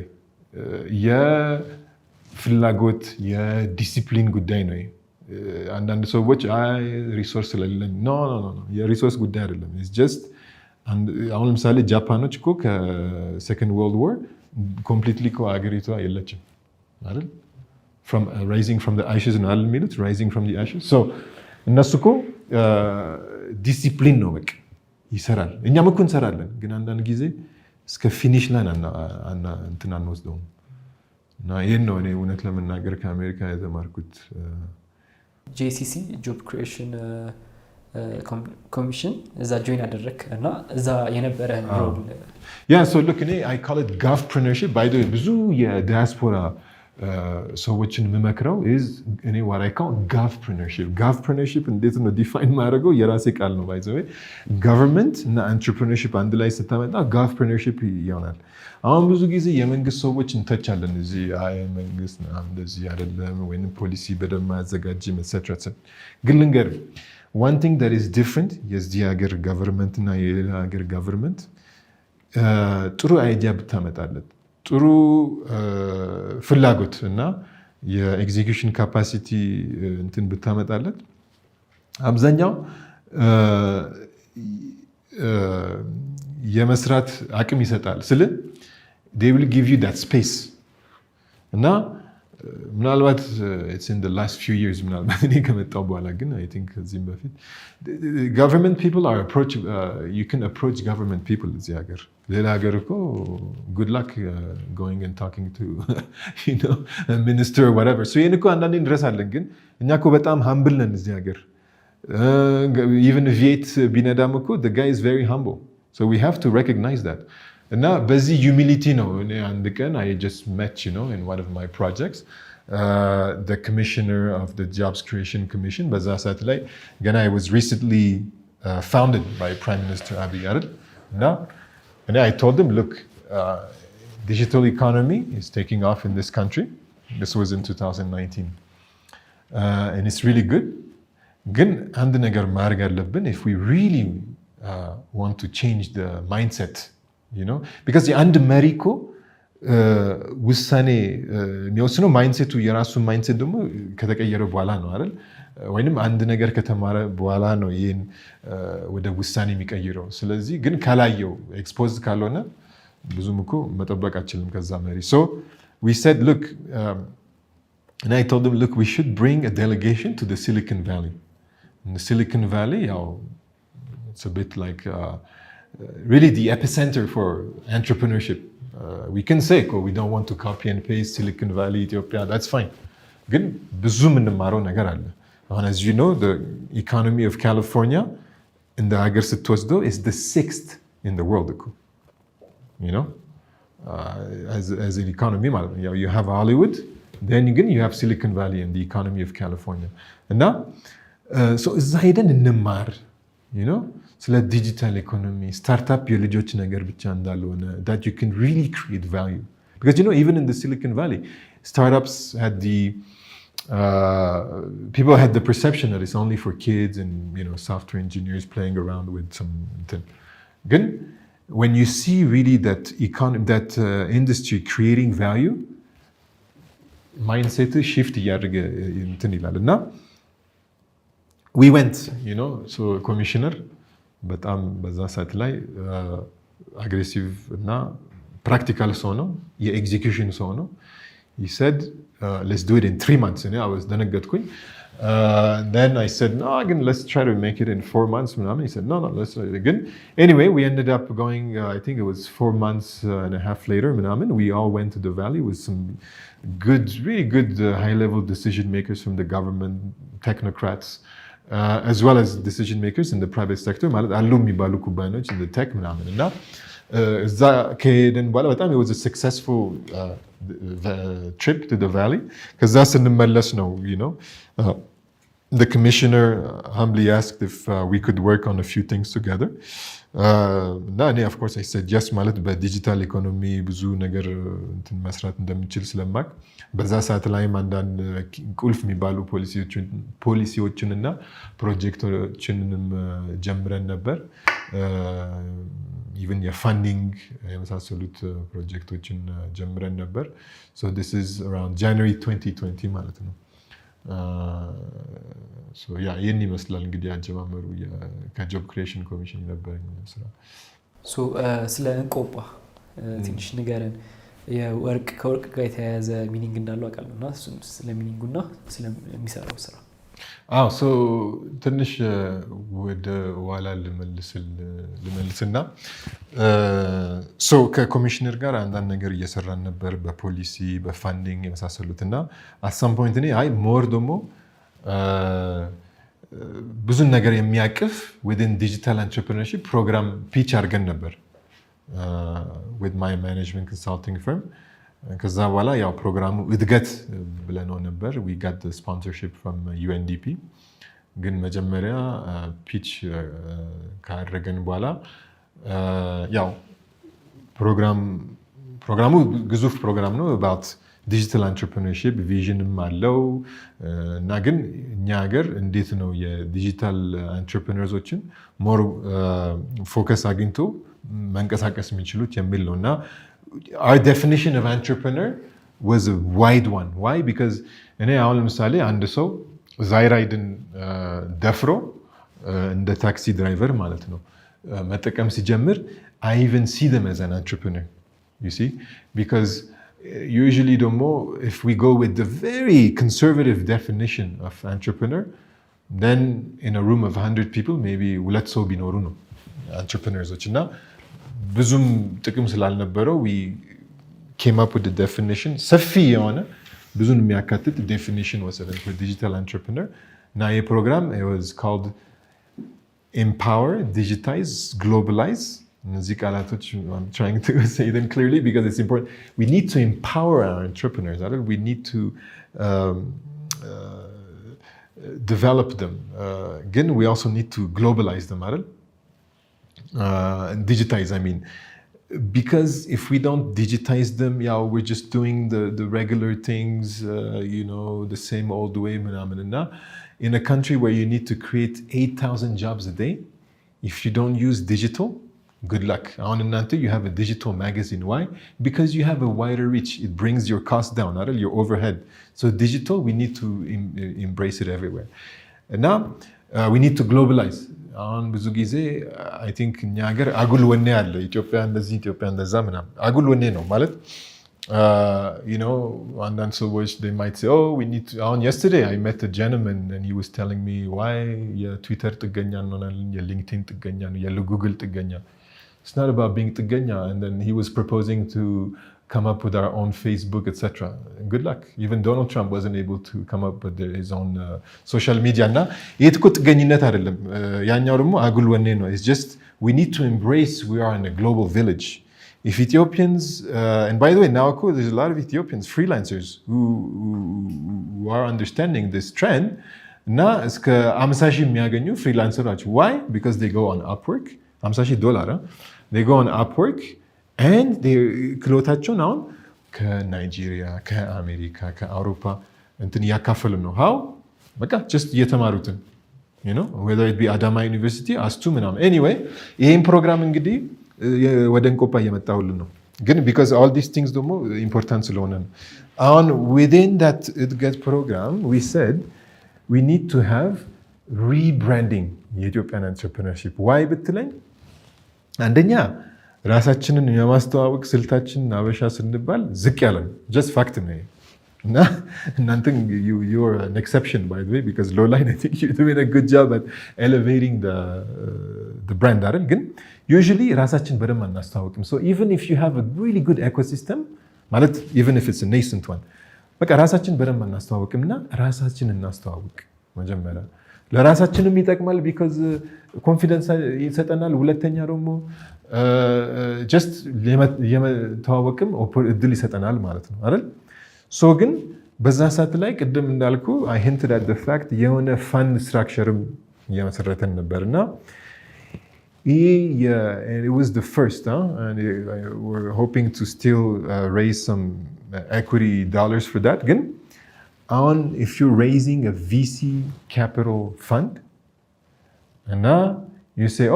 Speaker 1: የፍላጎት የዲሲፕሊን ጉዳይ ነው። አንዳንድ ሰዎች ሪሶርስ ስለሌለን ኖ የሪሶርስ ጉዳይ አይደለም። ጀስት አሁን ለምሳሌ ጃፓኖች እኮ ከሴኮንድ ወርልድ ዋር ኮምፕሊትሊ እኮ ሀገሪቷ የለችም አይደል? rising from the ashes ነው አይደል የሚሉት? rising from the ashes so እነሱ እኮ ዲሲፕሊን ነው በቃ ይሰራል። እኛም እኮ እንሰራለን፣ ግን አንዳንድ ጊዜ እስከ ፊኒሽ ላይን እንትን አንወስደውም። እና ይህን ነው እኔ እውነት ለመናገር ከአሜሪካ የተማርኩት።
Speaker 2: ጄሲሲ ጆብ ክሪኤሽን ኮሚሽን እዛ ጆይን ያደረክ እና እዛ የነበረ ሮል
Speaker 1: ያ ሶ ሉክ እኔ አይ ካል ኢት ጋቭፕረነርሺፕ ባይ ዘ ዌይ ብዙ የዲያስፖራ ሰዎችን የምመክረው እኔ what I call ጋቭፕረነርሺፕ እንዴት ነው ዲፋይን ማድረገው? የራሴ ቃል ነው ባይ ዘ ዌይ ገቨርንመንት እና አንትረፕረነርሺፕ አንድ ላይ ስታመጣ ጋቭፕረነርሺፕ ይሆናል። አሁን ብዙ ጊዜ የመንግስት ሰዎች እንተቻለን እዚህ መንግስት እንደዚህ አይደለም ወይም ፖሊሲ በደንብ አያዘጋጅም etc ግን ልንገር one thing that is different የዚህ ሀገር ገቨርንመንት እና የሌላ ሀገር ገቨርንመንት ጥሩ አይዲያ ብታመጣለት ጥሩ ፍላጎት እና የኤግዚኪዩሽን ካፓሲቲ እንትን ብታመጣለት አብዛኛው የመስራት አቅም ይሰጣል ስለ they will give you that space እና ምናልባት it's in the last few years ምናልባት እኔ ከመጣሁ በኋላ ግን I think ከዚህም በፊት government people are you can approach government people እዚህ ሀገር ሌላ ሀገር እኮ good luck going and talking to you know a minister or whatever so ይህን እኮ አንዳንዴ እንረሳለን ግን እኛ እኮ በጣም humble ነን እዚህ ሀገር even ቪየት ቢነዳም እኮ the guy is very humble so we have to recognize that እና በዚህ humility ነው እኔ አንድ ቀን I just met you know in one of my projects the commissioner of the jobs creation commission በዛ ሰዓት ላይ ገና I was recently founded by Prime Minister Abiy አይደል እና I told him look digital economy is taking off in this country this was in 2019 and it's really good ግን አንድ ነገር ማድረግ አለብን if we really want to change the mindset you know because የአንድ መሪ እኮ ውሳኔ የሚወስነው ማይንድሴቱ የራሱን ማይንድሴት ደግሞ ከተቀየረ በኋላ ነው አይደል ወይንም አንድ ነገር ከተማረ በኋላ ነው ይሄን ወደ ውሳኔ የሚቀይረው ስለዚህ ግን ካላየው ኤክስፖዝ ካልሆነ ብዙም እኮ መጠበቅ አችልም ከዛ መሪ so we said look and I told them look we should bring a delegation to the Silicon Valley in the Silicon Valley it's a bit like really the epicenter for entrepreneurship. We can say, we don't want to copy and paste Silicon Valley, Ethiopia, that's fine. ግን ብዙ የምንማረው ነገር አለ። As you know, the economy of California in the ሀገር ስትወስደው is the 6th in the world. You know, as an economy, you have Hollywood, then you have Silicon Valley and the economy of California. እና so እዛ ሄደን እንማር, you know, ስለ ዲጂታል ኢኮኖሚ ስታርታፕ የልጆች ነገር ብቻ እንዳልሆነ that you can really create value because you know even in the Silicon Valley startups had people had the perception that it's only for kids and you know software engineers playing around with something ግን when you see really that industry creating value mindset shift እያደረገ እንትን ይላል እና we went you know so commissioner በጣም በዛ ሰዓት ላይ አግሬሲቭ እና ፕራክቲካል ሰው ነው የኤግዚኪዩሽን ሰው ነው he said let's do it in 3 months and I was ደነገጥኩኝ then I said no again let's try to make it in 4 months ምናምን he said no let's again anyway we ended up going I think it was 4 months and a half later ምናምን we all went to the valley with some really good high level decision makers from the government technocrats as well as decision makers in the private sector ማለት አሉ የሚባሉ ኩባንያዎች in the tech ምናምን እና እዛ ከሄድን በኋላ በጣም it was a successful trip to the valley ከዛ ስንመለስ ነው you know the commissioner humbly asked if we could work on a few things together እና እኔ of course I said yes ማለት በዲጂታል ኢኮኖሚ ብዙ ነገር እንትን መስራት እንደምችል ስለማቅ በዛ ሰዓት ላይም አንዳንድ ቁልፍ የሚባሉ ፖሊሲዎችን እና ፕሮጀክቶችንም ጀምረን ነበር even የፋንዲንግ የመሳሰሉት ፕሮጀክቶችን ጀምረን ነበር so this is around January 2020 ማለት ነው so yeah ይህን ይመስላል እንግዲህ አጀማመሩ ከጆብ ክሪኤሽን ኮሚሽን የነበረኝ ስራ
Speaker 2: so ስለ እንቆጳ ትንሽ ንገረን የወርቅ ከወርቅ ጋር የተያያዘ ሚኒንግ እንዳለው አውቃለሁ እና እሱም ስለ ሚኒንጉና ስለሚሰራው ስራ
Speaker 1: ሶ ትንሽ ወደ ኋላ ልመልስና ከኮሚሽነር ጋር አንዳንድ ነገር እየሰራን ነበር በፖሊሲ በፋንዲንግ የመሳሰሉት እና አሳም ፖይንት እኔ ሞር ደግሞ ብዙ ነገር የሚያቅፍ within digital entrepreneurship ፕሮግራም ፒች አድርገን ነበር with my management consulting firm ከዛ በኋላ ያው ፕሮግራሙ እድገት ብለነው ነበር we got the sponsorship from UNDP ግን መጀመሪያ ፒች ካደረገን በኋላ ያው ፕሮግራሙ ግዙፍ ፕሮግራም ነው about digital entrepreneurship ቪዥንም አለው እና ግን እኛ ሀገር እንዴት ነው የዲጂታል ኢንተርፕረነርሶችን ሞር ፎከስ አግኝቶ መንቀሳቀስ የሚችሉት የሚል ነው እና our definition of entrepreneur was a wide one why because እኔ አሁን ለምሳሌ አንድ ሰው ዛይራይድን ደፍሮ እንደ ታክሲ ድራይቨር ማለት ነው መጠቀም ሲጀምር I even see them as an entrepreneur you see because usually ደግሞ if we go with the very conservative definition of entrepreneur then in a room of 100 people maybe ሁለት ሰው ቢኖሩ ነው entrepreneurs እና ብዙም ጥቅም ስላልነበረው we came up with the definition ሰፊ የሆነ ብዙን የሚያካትት definition ወሰደን for digital entrepreneur እና ይህ ፕሮግራም it was called empower digitize globalize እነዚህ ቃላቶች I'm trying to say them clearly because it's important we need to empower our entrepreneurs we need to develop them again we also need to globalize them and digitize I mean because if we don't digitize them we're just doing the regular things the same old way in a country where you need to create 8,000 jobs a day if you don't use digital good luck you have a digital magazine why because you have a wider reach it brings your cost down your overhead so digital we need to embrace it everywhere and now we need to globalize አሁን ብዙ ጊዜ I think እኛ ሀገር አጉል ወኔ አለ ኢትዮጵያ እንደዛ ምናምን አጉል ወኔ ነው ማለት አንዳንድ ሰዎች they might say we need to yesterday I met a gentleman and he was telling me why የትዊተር ጥገኛ እንሆናለን የሊንክድኢን ጥገኛ ነው የጉግል ጥገኛ it's not about being ጥገኛ and then he was proposing to come up with our own Facebook, etc. Good luck. Even Donald Trump wasn't able to come up with his own social media. It's just we need to embrace we are in a global village. If Ethiopians, and by the way, now there's a lot of Ethiopians, freelancers, who are understanding this trend. Why? Because they go on Upwork. $50. They go on Upwork. And ክሎታቸውን አሁን ከናይጄሪያ ከአሜሪካ ከአውሮፓ እንትን እያካፈሉ ነው how በቃ just እየተማሩትን whether it be አዳማ ዩኒቨርሲቲ አስቱ ምናምን anyway ይሄን ፕሮግራም እንግዲህ ወደ እንቆጳ እየመጣሁልን ነው ግን because all these things ደግሞ important ስለሆነ ነው አሁን within that እድገት program we said we need to have rebranding የኢትዮጵያን entrepreneurship why ብትለኝ አንደኛ ራሳችንን የማስተዋወቅ ስልታችን አበሻ ስንባል ዝቅ ያለ ነው just fact ነው እና እናንተ you are an exception by the way because Loline I think you're doing a good job at elevating the brand አይደል ግን usually ራሳችን በደንብ አናስተዋወቅም so even if you have a really good ecosystem ማለት even if it's a nascent one በቃ ራሳችን በደንብ አናስተዋወቅምና ራሳችንን እናስተዋወቅ መጀመሪያ ለራሳችንም ይጠቅማል because ኮንፊደንስ ይሰጠናል ሁለተኛ ደግሞ just የመተዋወቅም እድል ይሰጠናል ማለት ነው አይደል ሶ ግን በዛ ሰዓት ላይ ቅድም እንዳልኩ I hinted at the fact የሆነ fund structureም እየመሰረተን ነበርና it was the first and we're hoping to still raise some equity dollars for that ግን on if you're raising a VC capital fund and you say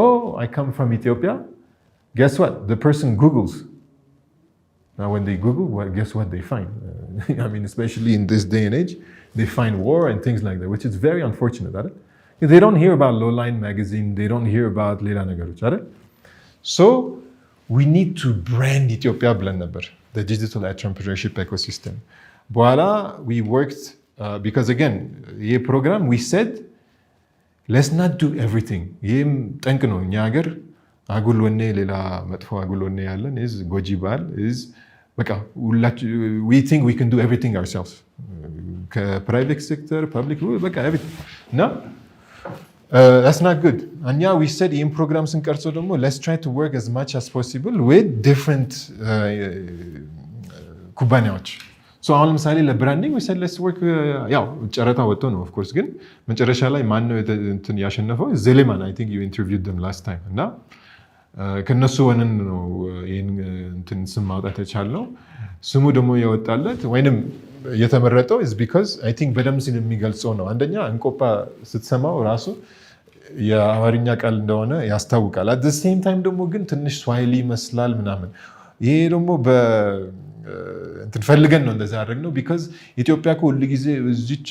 Speaker 1: I come from Ethiopia guess what the person Googles now when they Google guess what they find I mean especially in this day and age they find war and things like that which is very unfortunate right? They don't hear about Loline magazine they don't hear about ሌላ ነገሮች አይደል so we need to brand Ethiopia ብለን ነበር the digital entrepreneurship ecosystem. በኋላ we worked because again ይሄ program we said let's not do everything. ይህም ጠንቅ ነው እኛ ሀገር አጉል ወኔ ሌላ መጥፎ አጉል ወኔ ያለን is ጎጂ ባህል is በቃ we think we can do everything ourselves. ከፕራይቬት ሴክተር ፐብሊክ በቃ everything. No? That's not good. እኛ we said ይህም ፕሮግራም ስንቀርጸው ደግሞ let's try to work as much as possible with different ኩባንያዎች So አሁን ለምሳሌ ለብራንዲንግ we said let's work ያው ጨረታ ወጥቶ ነው of course ግን መጨረሻ ላይ ማን ነው እንትን ያሸነፈው ዜሌማን I think you interviewed them last time እና ከነሱ ወነን ነው ይሄን እንትን ስም ማውጣት የቻልነው ስሙ ደግሞ የወጣለት ወይንም የተመረጠው is because I think በደምብ ስለሚገልጸው ነው አንደኛ እንቆጳ ስትሰማው ራሱ የአማርኛ ቃል እንደሆነ ያስታውቃል at the same time ደግሞ ግን ትንሽ ስዋሂሊ ይመስላል ምናምን ይሄ ደግሞ እንትን ፈልገን ነው እንደዛ ያደረግነው because ኢትዮጵያ እኮ ሁሉ ጊዜ እዚች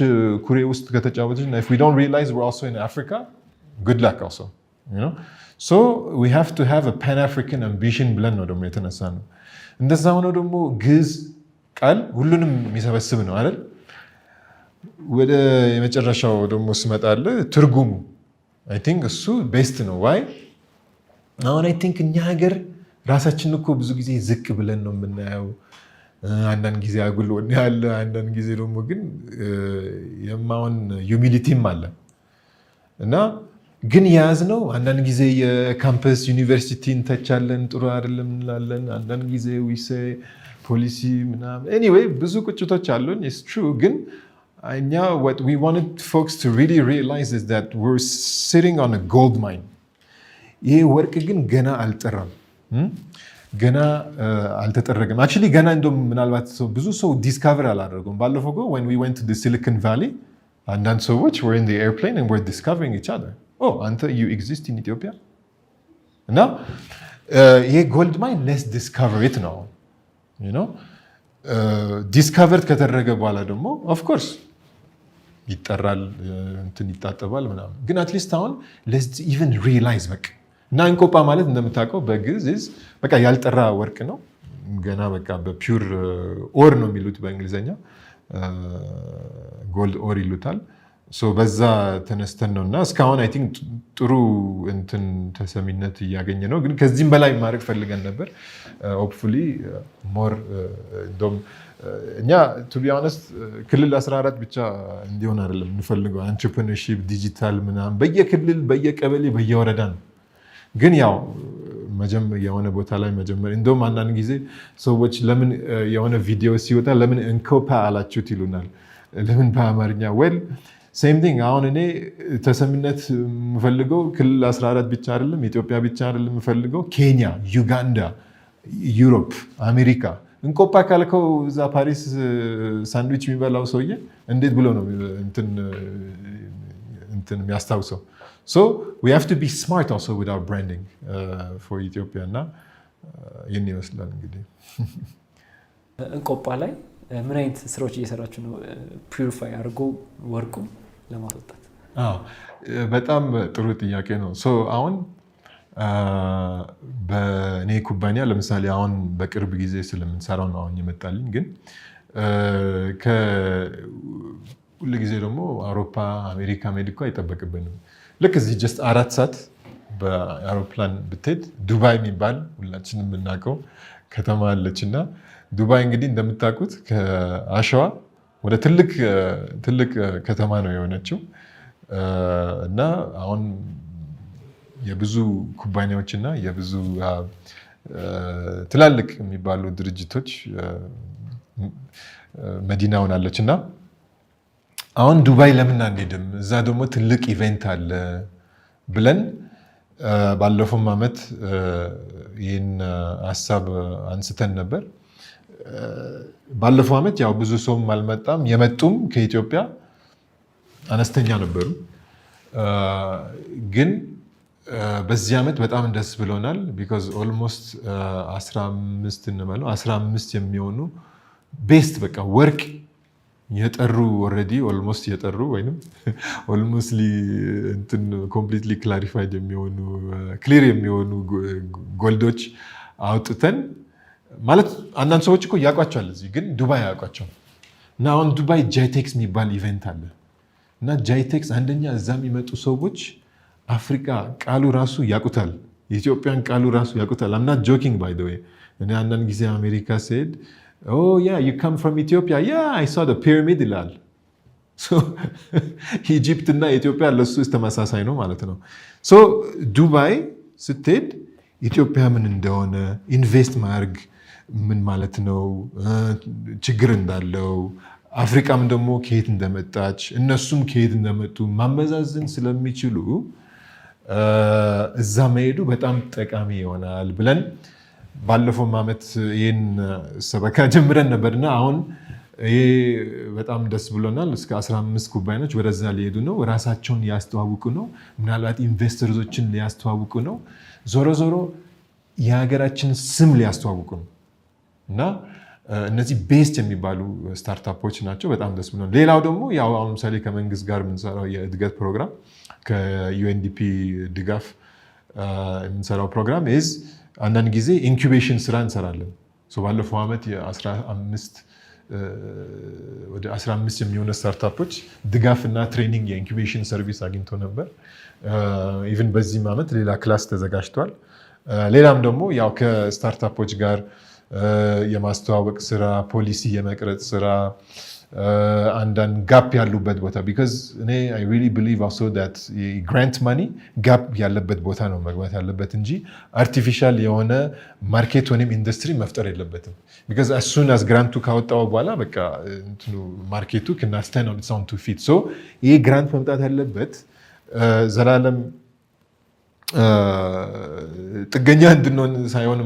Speaker 1: ኩሬ ውስጥ ከተጫወተች if we don't realize we're also in Africa good luck also you know so we have to have a pan-African ambition ብለን ነው ደግሞ የተነሳ ነው እንደዛ ሆኖ ደግሞ ግዕዝ ቃል ሁሉንም የሚሰበስብ ነው አይደል ወደ የመጨረሻው ደግሞ ስመጣለ ትርጉሙ I think እሱ ቤስት ነው why አሁን I think እኛ ሀገር ራሳችን እኮ ብዙ ጊዜ ዝቅ ብለን ነው የምናየው አንዳንድ ጊዜ አጉል ወኔ ያለ አንዳንድ ጊዜ ደግሞ ግን የማውን ዩሚሊቲም አለ እና ግን ያዝነው አንዳንድ ጊዜ የካምፓስ ዩኒቨርሲቲ እንተቻለን ጥሩ አይደለም እንላለን አንዳንድ ጊዜ we say ፖሊሲ ምናምን anyway ብዙ ቁጭቶች አሉን it's true ግን እኛ what we wanted folks to really realize is that we're sitting on a gold mine ይሄ ወርቅ ግን ገና አልጠራም ገና አልተጠረገም actually ገና እንደም ምናልባት ብዙ ሰው ዲስከቨር አላደረገም ባለፈው when we went to the Silicon Valley አንዳንድ ሰዎች were in the airplane and were discovering each other oh አንተ you exist in Ethiopia እና ይሄ ጎልድ ማይን let's discover it now you know discovered ከተደረገ በኋላ ደግሞ of course ይጠራል እንትን ይጣጣባል ምናምን ግን at least አሁን let's even realize በቃ እና እንቆጳ ማለት እንደምታውቀው በግዕዝ በቃ ያልጠራ ወርቅ ነው ገና በቃ በፒውር ኦር ነው የሚሉት በእንግሊዘኛ ጎልድ ኦር ይሉታል ሶ በዛ ተነስተን ነውና እስካሁን አይ ቲንክ ጥሩ እንትን ተሰሚነት እያገኘ ነው ግን ከዚህም በላይ ማድረግ ፈልገን ነበር ሆፕፉሊ ሞር ዶም እኛ ቱ ቢ ኦነስት ክልል 14 ብቻ እንዲሆን አይደለም እንፈልገው entrepreneurship ዲጂታል ምናምን በየክልል በየቀበሌ በየወረዳ ነው ግን ያው የሆነ ቦታ ላይ መጀመር እንደውም አንዳንድ ጊዜ ሰዎች ለምን የሆነ ቪዲዮ ሲወጣ ለምን እንኮፓ አላችሁት ይሉናል ለምን በአማርኛ well same thing አሁን እኔ ተሰሚነት የምፈልገው ክልል 14 ብቻ አይደለም ኢትዮጵያ ብቻ አይደለም የምፈልገው ኬንያ ዩጋንዳ ዩሮፕ አሜሪካ እንቆፓ ካልከው እዛ ፓሪስ ሳንድዊች የሚበላው ሰውዬ እንዴት ብሎ ነው እንትን የሚያስታውሰው So we have to be smart also with our branding for Ethiopia እና ይህን ይመስላል እንግዲህ
Speaker 2: እንቆጳ ላይ ምን አይነት ስራዎች እየሰራችሁ ነው ፒዩሪፋይ አድርጎ ወርቁ ለማስወጣት
Speaker 1: በጣም ጥሩ ጥያቄ ነው ሶ አሁን በእኔ ኩባንያ ለምሳሌ አሁን በቅርብ ጊዜ ስለምንሰራው ነው አሁን የመጣልኝ ግን ሁሉ ጊዜ ደግሞ አውሮፓ አሜሪካ ሜዲኮ አይጠበቅብንም ልክ እዚህ ጀስት 4 ሰዓት በአውሮፕላን ብትሄድ ዱባይ የሚባል ሁላችንም የምናውቀው ከተማ አለችና ዱባይ እንግዲህ እንደምታውቁት ከአሸዋ ወደ ትልቅ ከተማ ነው የሆነችው እና አሁን የብዙ ኩባንያዎችና የብዙ ትላልቅ የሚባሉ ድርጅቶች መዲና ሆናለችና አሁን ዱባይ ለምን አንሄድም እዛ ደግሞ ትልቅ ኢቨንት አለ ብለን ባለፈው አመት ይህን ሐሳብ አንስተን ነበር ባለፈው አመት ያው ብዙ ሰው አልመጣም የመጡም ከኢትዮጵያ አነስተኛ ነበሩ ግን በዚህ አመት በጣም ደስ ብሎናል because almost 15 የሚሆኑ ቤስት በቃ ወርቅ የጠሩ already almost የጠሩ ወይንም almost እንትን completely clarified የሚሆኑ clear የሚሆኑ ጎልዶች አውጥተን ማለት አንዳንድ ሰዎች እኮ ያውቋቸዋል እዚህ ግን ዱባይ ያውቋቸው እና አሁን ዱባይ ጃይቴክስ የሚባል ኢቨንት አለ እና ጃይቴክስ አንደኛ እዛ የሚመጡ ሰዎች አፍሪካ ቃሉ ራሱ ያውቁታል፣ የኢትዮጵያን ቃሉ ራሱ ያውቁታል። I'm not joking by the way። እኔ አንዳንድ ጊዜ አሜሪካ ስሄድ oh yeah you come from Ethiopia yeah I saw the pyramid ይላል። ኢጂፕት እና ኢትዮጵያ ለሱ ተመሳሳይ ነው ማለት ነው። ሶ ዱባይ ስትሄድ ኢትዮጵያ ምን እንደሆነ ኢንቨስት ማድረግ ምን ማለት ነው፣ ችግር እንዳለው አፍሪካም ደግሞ ከየት እንደመጣች እነሱም ከየት እንደመጡ ማመዛዘን ስለሚችሉ እዛ መሄዱ በጣም ጠቃሚ ይሆናል ብለን ባለፈው ዓመት ይህን ሰበካ ጀምረን ነበርና አሁን ይሄ በጣም ደስ ብሎናል። እስከ 15 ኩባንያዎች ወደዛ ሊሄዱ ነው። ራሳቸውን ሊያስተዋውቁ ነው። ምናልባት ኢንቨስተሮችን ሊያስተዋውቁ ነው። ዞሮ ዞሮ የሀገራችን ስም ሊያስተዋውቁ ነው እና እነዚህ ቤስት የሚባሉ ስታርታፖች ናቸው። በጣም ደስ ብሎናል። ሌላው ደግሞ ያው አሁን ለምሳሌ ከመንግስት ጋር የምንሰራው የእድገት ፕሮግራም ከዩኤንዲፒ ድጋፍ የምንሰራው ፕሮግራም አንዳንድ ጊዜ ኢንኩቤሽን ስራ እንሰራለን። ባለፈው ዓመት ወደ 15 የሚሆነ ስታርታፖች ድጋፍና ትሬኒንግ የኢንኩቤሽን ሰርቪስ አግኝቶ ነበር። ኢቭን በዚህም ዓመት ሌላ ክላስ ተዘጋጅቷል። ሌላም ደግሞ ያው ከስታርታፖች ጋር የማስተዋወቅ ስራ፣ ፖሊሲ የመቅረጽ ስራ፣ አንዳንድ ጋፕ ያሉበት ቦታ ቢካዝ እኔ አይ ሪሊ ቢሊቭ አልሶ ዳት ግራንት ማኒ ጋፕ ያለበት ቦታ ነው መግባት ያለበት እንጂ አርቲፊሻል የሆነ ማርኬት ወይም ኢንዱስትሪ መፍጠር የለበትም። ቢካዝ አስ ሱን አስ ግራንቱ ካወጣው በኋላ በቃ ማርኬቱ ክና ስታንድ ኦን ኢትስ ኦውን ቱ ፊት። ሶ ይሄ ግራንት መምጣት ያለበት ዘላለም ጥገኛ እንድንሆን ሳይሆን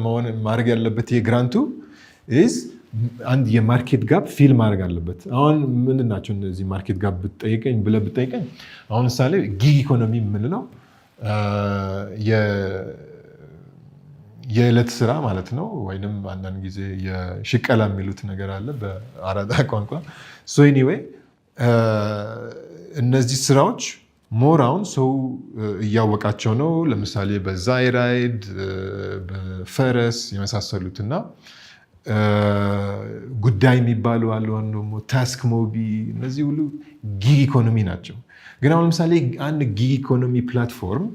Speaker 1: ማድረግ ያለበት የግራንቱ አንድ የማርኬት ጋፕ ፊል ማድረግ አለበት። አሁን ምንድን ናቸው እነዚህ ማርኬት ጋፕ ብለህ ብትጠይቀኝ አሁን ምሳሌ ጊግ ኢኮኖሚ የምንለው የዕለት ስራ ማለት ነው። ወይም አንዳንድ ጊዜ የሽቀላ የሚሉት ነገር አለ በአራዳ ቋንቋ። ሶ ኤኒዌይ እነዚህ ስራዎች ሞር አሁን ሰው እያወቃቸው ነው። ለምሳሌ በዛይራይድ በፈረስ የመሳሰሉትና ጉዳይ የሚባሉ አሉ። ደግሞ ታስክ ሞቢ፣ እነዚህ ሁሉ ጊግ ኢኮኖሚ ናቸው። ግን አሁን ለምሳሌ አንድ ጊግ ኢኮኖሚ ፕላትፎርም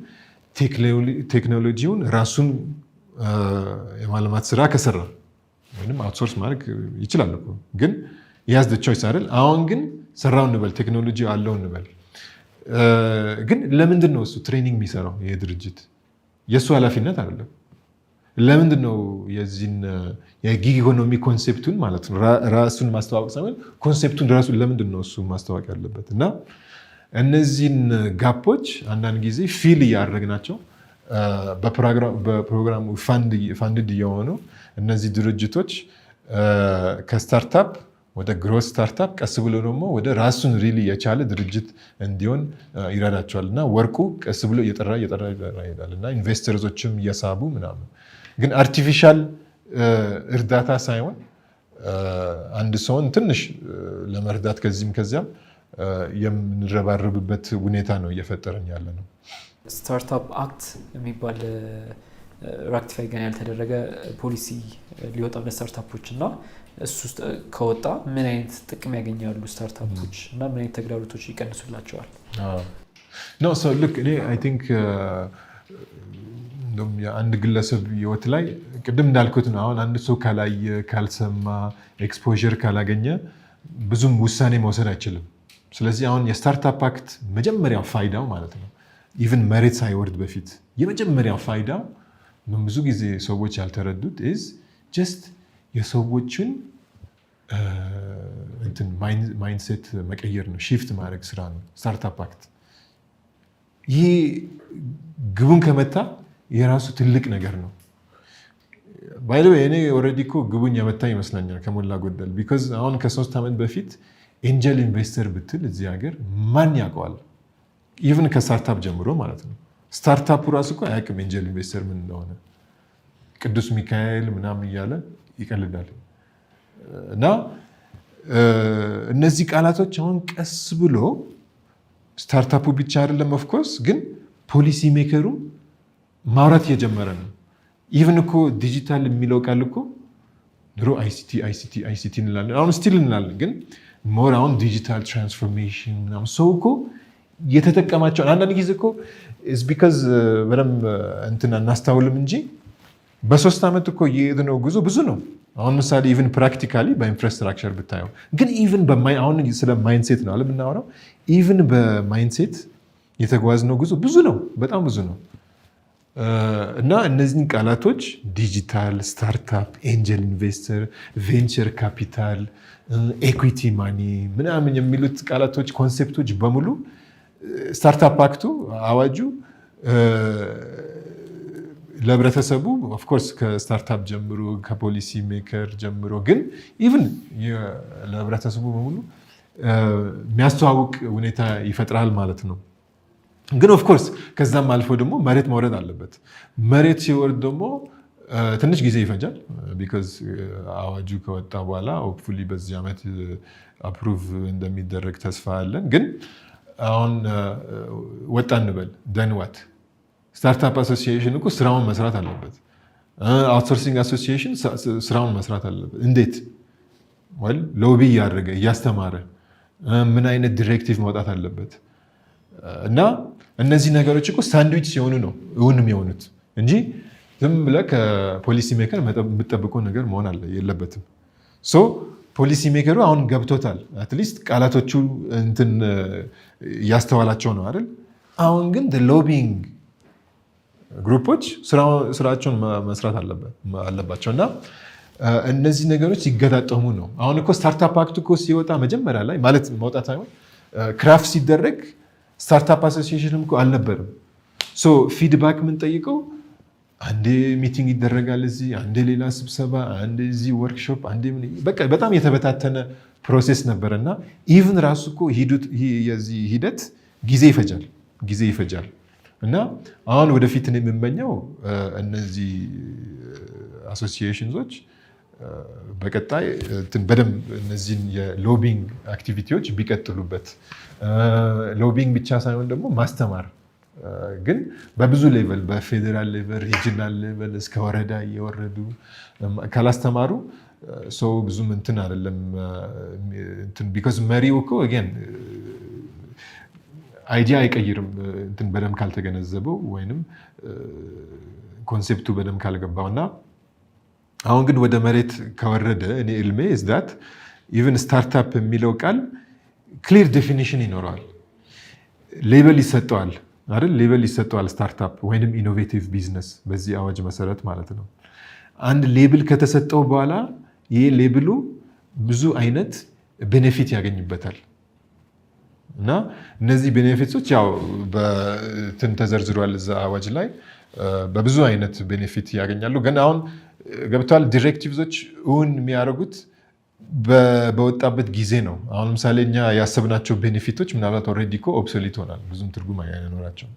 Speaker 1: ቴክኖሎጂውን ራሱን የማልማት ስራ ከሰራ ወይም አውትሶርስ ማድረግ ይችላል እኮ ግን ያዝ ቾይስ አይደል? አሁን ግን ሰራው እንበል ቴክኖሎጂ አለው እንበል ግን ለምንድን ነው እሱ ትሬኒንግ የሚሰራው? ይሄ ድርጅት የእሱ ኃላፊነት አይደለም። ለምንድን ነው የዚህን የጊግ ኢኮኖሚ ኮንሴፕቱን ማለት ነው ራሱን ማስተዋወቅ ሳይሆን ኮንሴፕቱን ራሱን ለምንድን ነው እሱ ማስተዋወቅ ያለበት? እና እነዚህን ጋፖች አንዳንድ ጊዜ ፊል እያደረግናቸው በፕሮግራሙ ፋንድድ የሆኑ እነዚህ ድርጅቶች ከስታርታፕ ወደ ግሮስ ስታርታፕ ቀስ ብሎ ደግሞ ወደ ራሱን ሪሊ የቻለ ድርጅት እንዲሆን ይረዳቸዋል። እና ወርቁ ቀስ ብሎ እየጠራ ይሄዳል እና ኢንቨስተሮችም እየሳቡ ምናምን። ግን አርቲፊሻል እርዳታ ሳይሆን አንድ ሰውን ትንሽ ለመርዳት ከዚህም ከዚያም የምንረባረብበት ሁኔታ ነው እየፈጠረን ያለ ነው።
Speaker 2: ስታርታፕ አክት የሚባል ራክቲፋይ ገና ያልተደረገ ፖሊሲ ሊወጣ ለስታርታፖች እና እሱ ውስጥ ከወጣ ምን አይነት ጥቅም ያገኛሉ ስታርታፖች እና ምን አይነት ተግዳሮቶች ይቀንሱላቸዋል?
Speaker 1: ልክ እኔ አይ ቲንክ የአንድ ግለሰብ ህይወት ላይ ቅድም እንዳልኩት ነው። አሁን አንድ ሰው ካላየ፣ ካልሰማ፣ ኤክስፖዠር ካላገኘ ብዙም ውሳኔ መውሰድ አይችልም። ስለዚህ አሁን የስታርታፕ አክት መጀመሪያው ፋይዳው ማለት ነው ኢቭን መሬት ሳይወርድ በፊት የመጀመሪያው ፋይዳው ብዙ ጊዜ ሰዎች ያልተረዱት ጀስት የሰዎችን ማይንድሴት መቀየር ነው፣ ሺፍት ማድረግ ስራ ነው ስታርታፕ አክት። ይህ ግቡን ከመታ የራሱ ትልቅ ነገር ነው። ባይ ዘ ዌይ እኔ ኦልሬዲ እኮ ግቡን የመታ ይመስለኛል ከሞላ ጎደል። ቢኮዝ አሁን ከ3 ዓመት በፊት ኤንጀል ኢንቨስተር ብትል እዚህ ሀገር ማን ያውቀዋል? ኢቭን ከስታርታፕ ጀምሮ ማለት ነው። ስታርታፑ ራሱ እኮ አያውቅም ኤንጀል ኢንቨስተር ምን እንደሆነ። ቅዱስ ሚካኤል ምናምን እያለ ይቀልዳል። እና እነዚህ ቃላቶች አሁን ቀስ ብሎ ስታርታፑ ብቻ አይደለም ኦፍኮርስ፣ ግን ፖሊሲ ሜከሩ ማውራት እየጀመረ ነው። ኢቭን እኮ ዲጂታል የሚለው ቃል እኮ ድሮ አይሲቲ እንላለን፣ አሁን ስቲል እንላለን፣ ግን ሞር አሁን ዲጂታል ትራንስፎርሜሽን ምናምን ሰው እኮ የተጠቀማቸውን አንዳንድ ጊዜ እኮ ኢዝ ቢካዝ በደንብ እንትን እናስታውልም እንጂ በ3 ዓመት እኮ የሄድነው ጉዞ ብዙ ነው። አሁን ምሳሌ ኢቭን ፕራክቲካሊ በኢንፍራስትራክቸር ብታየው፣ ግን ኢቭን አሁን ስለ ማይንድሴት ነው አለ የምናወራው። ኢቭን በማይንድሴት የተጓዝነው ጉዞ ብዙ ነው፣ በጣም ብዙ ነው። እና እነዚህን ቃላቶች ዲጂታል፣ ስታርታፕ፣ ኤንጀል ኢንቨስተር፣ ቬንቸር ካፒታል፣ ኤኩዊቲ ማኒ ምናምን የሚሉት ቃላቶች ኮንሴፕቶች በሙሉ ስታርታፕ አክቱ አዋጁ ለህብረተሰቡ ኦፍኮርስ ከስታርታፕ ጀምሮ ከፖሊሲ ሜከር ጀምሮ ግን ኢቭን ለህብረተሰቡ በሙሉ የሚያስተዋውቅ ሁኔታ ይፈጥራል ማለት ነው። ግን ኦፍኮርስ ከዛም አልፎ ደግሞ መሬት መውረድ አለበት። መሬት ሲወርድ ደግሞ ትንሽ ጊዜ ይፈጃል። ቢካዝ አዋጁ ከወጣ በኋላ ሆፕፉሊ በዚህ ዓመት አፕሩቭ እንደሚደረግ ተስፋ አለን። ግን አሁን ወጣ እንበል ደንዋት ስታርታፕ አሶሲዬሽን እኮ ስራውን መስራት አለበት። አውትሶርሲንግ አሶሲዬሽን ስራውን መስራት አለበት። እንዴት? ሎቢ እያደረገ እያስተማረ ምን አይነት ዲሬክቲቭ መውጣት አለበት። እና እነዚህ ነገሮች እኮ ሳንድዊች ሲሆኑ ነው እውን የሚሆኑት እንጂ ዝም ብለህ ከፖሊሲ ሜከር የምጠብቀው ነገር መሆን የለበትም። ሶ ፖሊሲ ሜከሩ አሁን ገብቶታል። አትሊስት ቃላቶቹ እንትን እያስተዋላቸው ነው አይደል? አሁን ግን ሎቢንግ ግሩፖች ስራቸውን መስራት አለባቸው። እና እነዚህ ነገሮች ሲገጣጠሙ ነው። አሁን እኮ ስታርታፕ አክቱ እኮ ሲወጣ መጀመሪያ ላይ ማለት መውጣት ሳይሆን ክራፍት ሲደረግ ስታርታፕ አሶሲዬሽንም እኮ አልነበርም። ሶ ፊድባክ የምንጠይቀው አንዴ ሚቲንግ ይደረጋል እዚህ፣ አንዴ ሌላ ስብሰባ፣ አንዴ እዚህ ወርክሾፕ፣ አንዴ በቃ በጣም የተበታተነ ፕሮሴስ ነበረ እና ኢቭን ራሱ እኮ የዚህ ሂደት ጊዜ ይፈጃል። እና አሁን ወደፊት የምመኘው እነዚህ አሶሲዬሽኖች በቀጣይ በደንብ እነዚህን የሎቢንግ አክቲቪቲዎች ቢቀጥሉበት፣ ሎቢንግ ብቻ ሳይሆን ደግሞ ማስተማር ግን በብዙ ሌቨል በፌዴራል ሌቨል፣ ሪጅናል ሌቨል እስከ ወረዳ እየወረዱ ካላስተማሩ ሰው ብዙም እንትን አይደለም። ቢኮዝ መሪው እኮ አገን አይዲያ አይቀይርም እንትን በደንብ ካልተገነዘበው ወይንም ኮንሴፕቱ በደንብ ካልገባው። እና አሁን ግን ወደ መሬት ከወረደ እኔ እልሜ ዝዳት ኢቨን ስታርታፕ የሚለው ቃል ክሊር ዴፊኒሽን ይኖረዋል፣ ሌበል ይሰጠዋል አይደል? ሌበል ይሰጠዋል ስታርታፕ ወይንም ኢኖቬቲቭ ቢዝነስ በዚህ አዋጅ መሰረት ማለት ነው። አንድ ሌብል ከተሰጠው በኋላ ይህ ሌብሉ ብዙ አይነት ቤኔፊት ያገኝበታል። እና እነዚህ ቤኔፊቶች ያው በትን ተዘርዝሯል እዛ አዋጅ ላይ በብዙ አይነት ቤኔፊት ያገኛሉ። ግን አሁን ገብተዋል ዲሬክቲቭዞች እውን የሚያደርጉት በወጣበት ጊዜ ነው። አሁን ለምሳሌ እኛ ያሰብናቸው ቤኔፊቶች ምናልባት ኦልሬዲ እኮ ኦብሶሊት ሆናል፣ ብዙም ትርጉም አይኖራቸውም።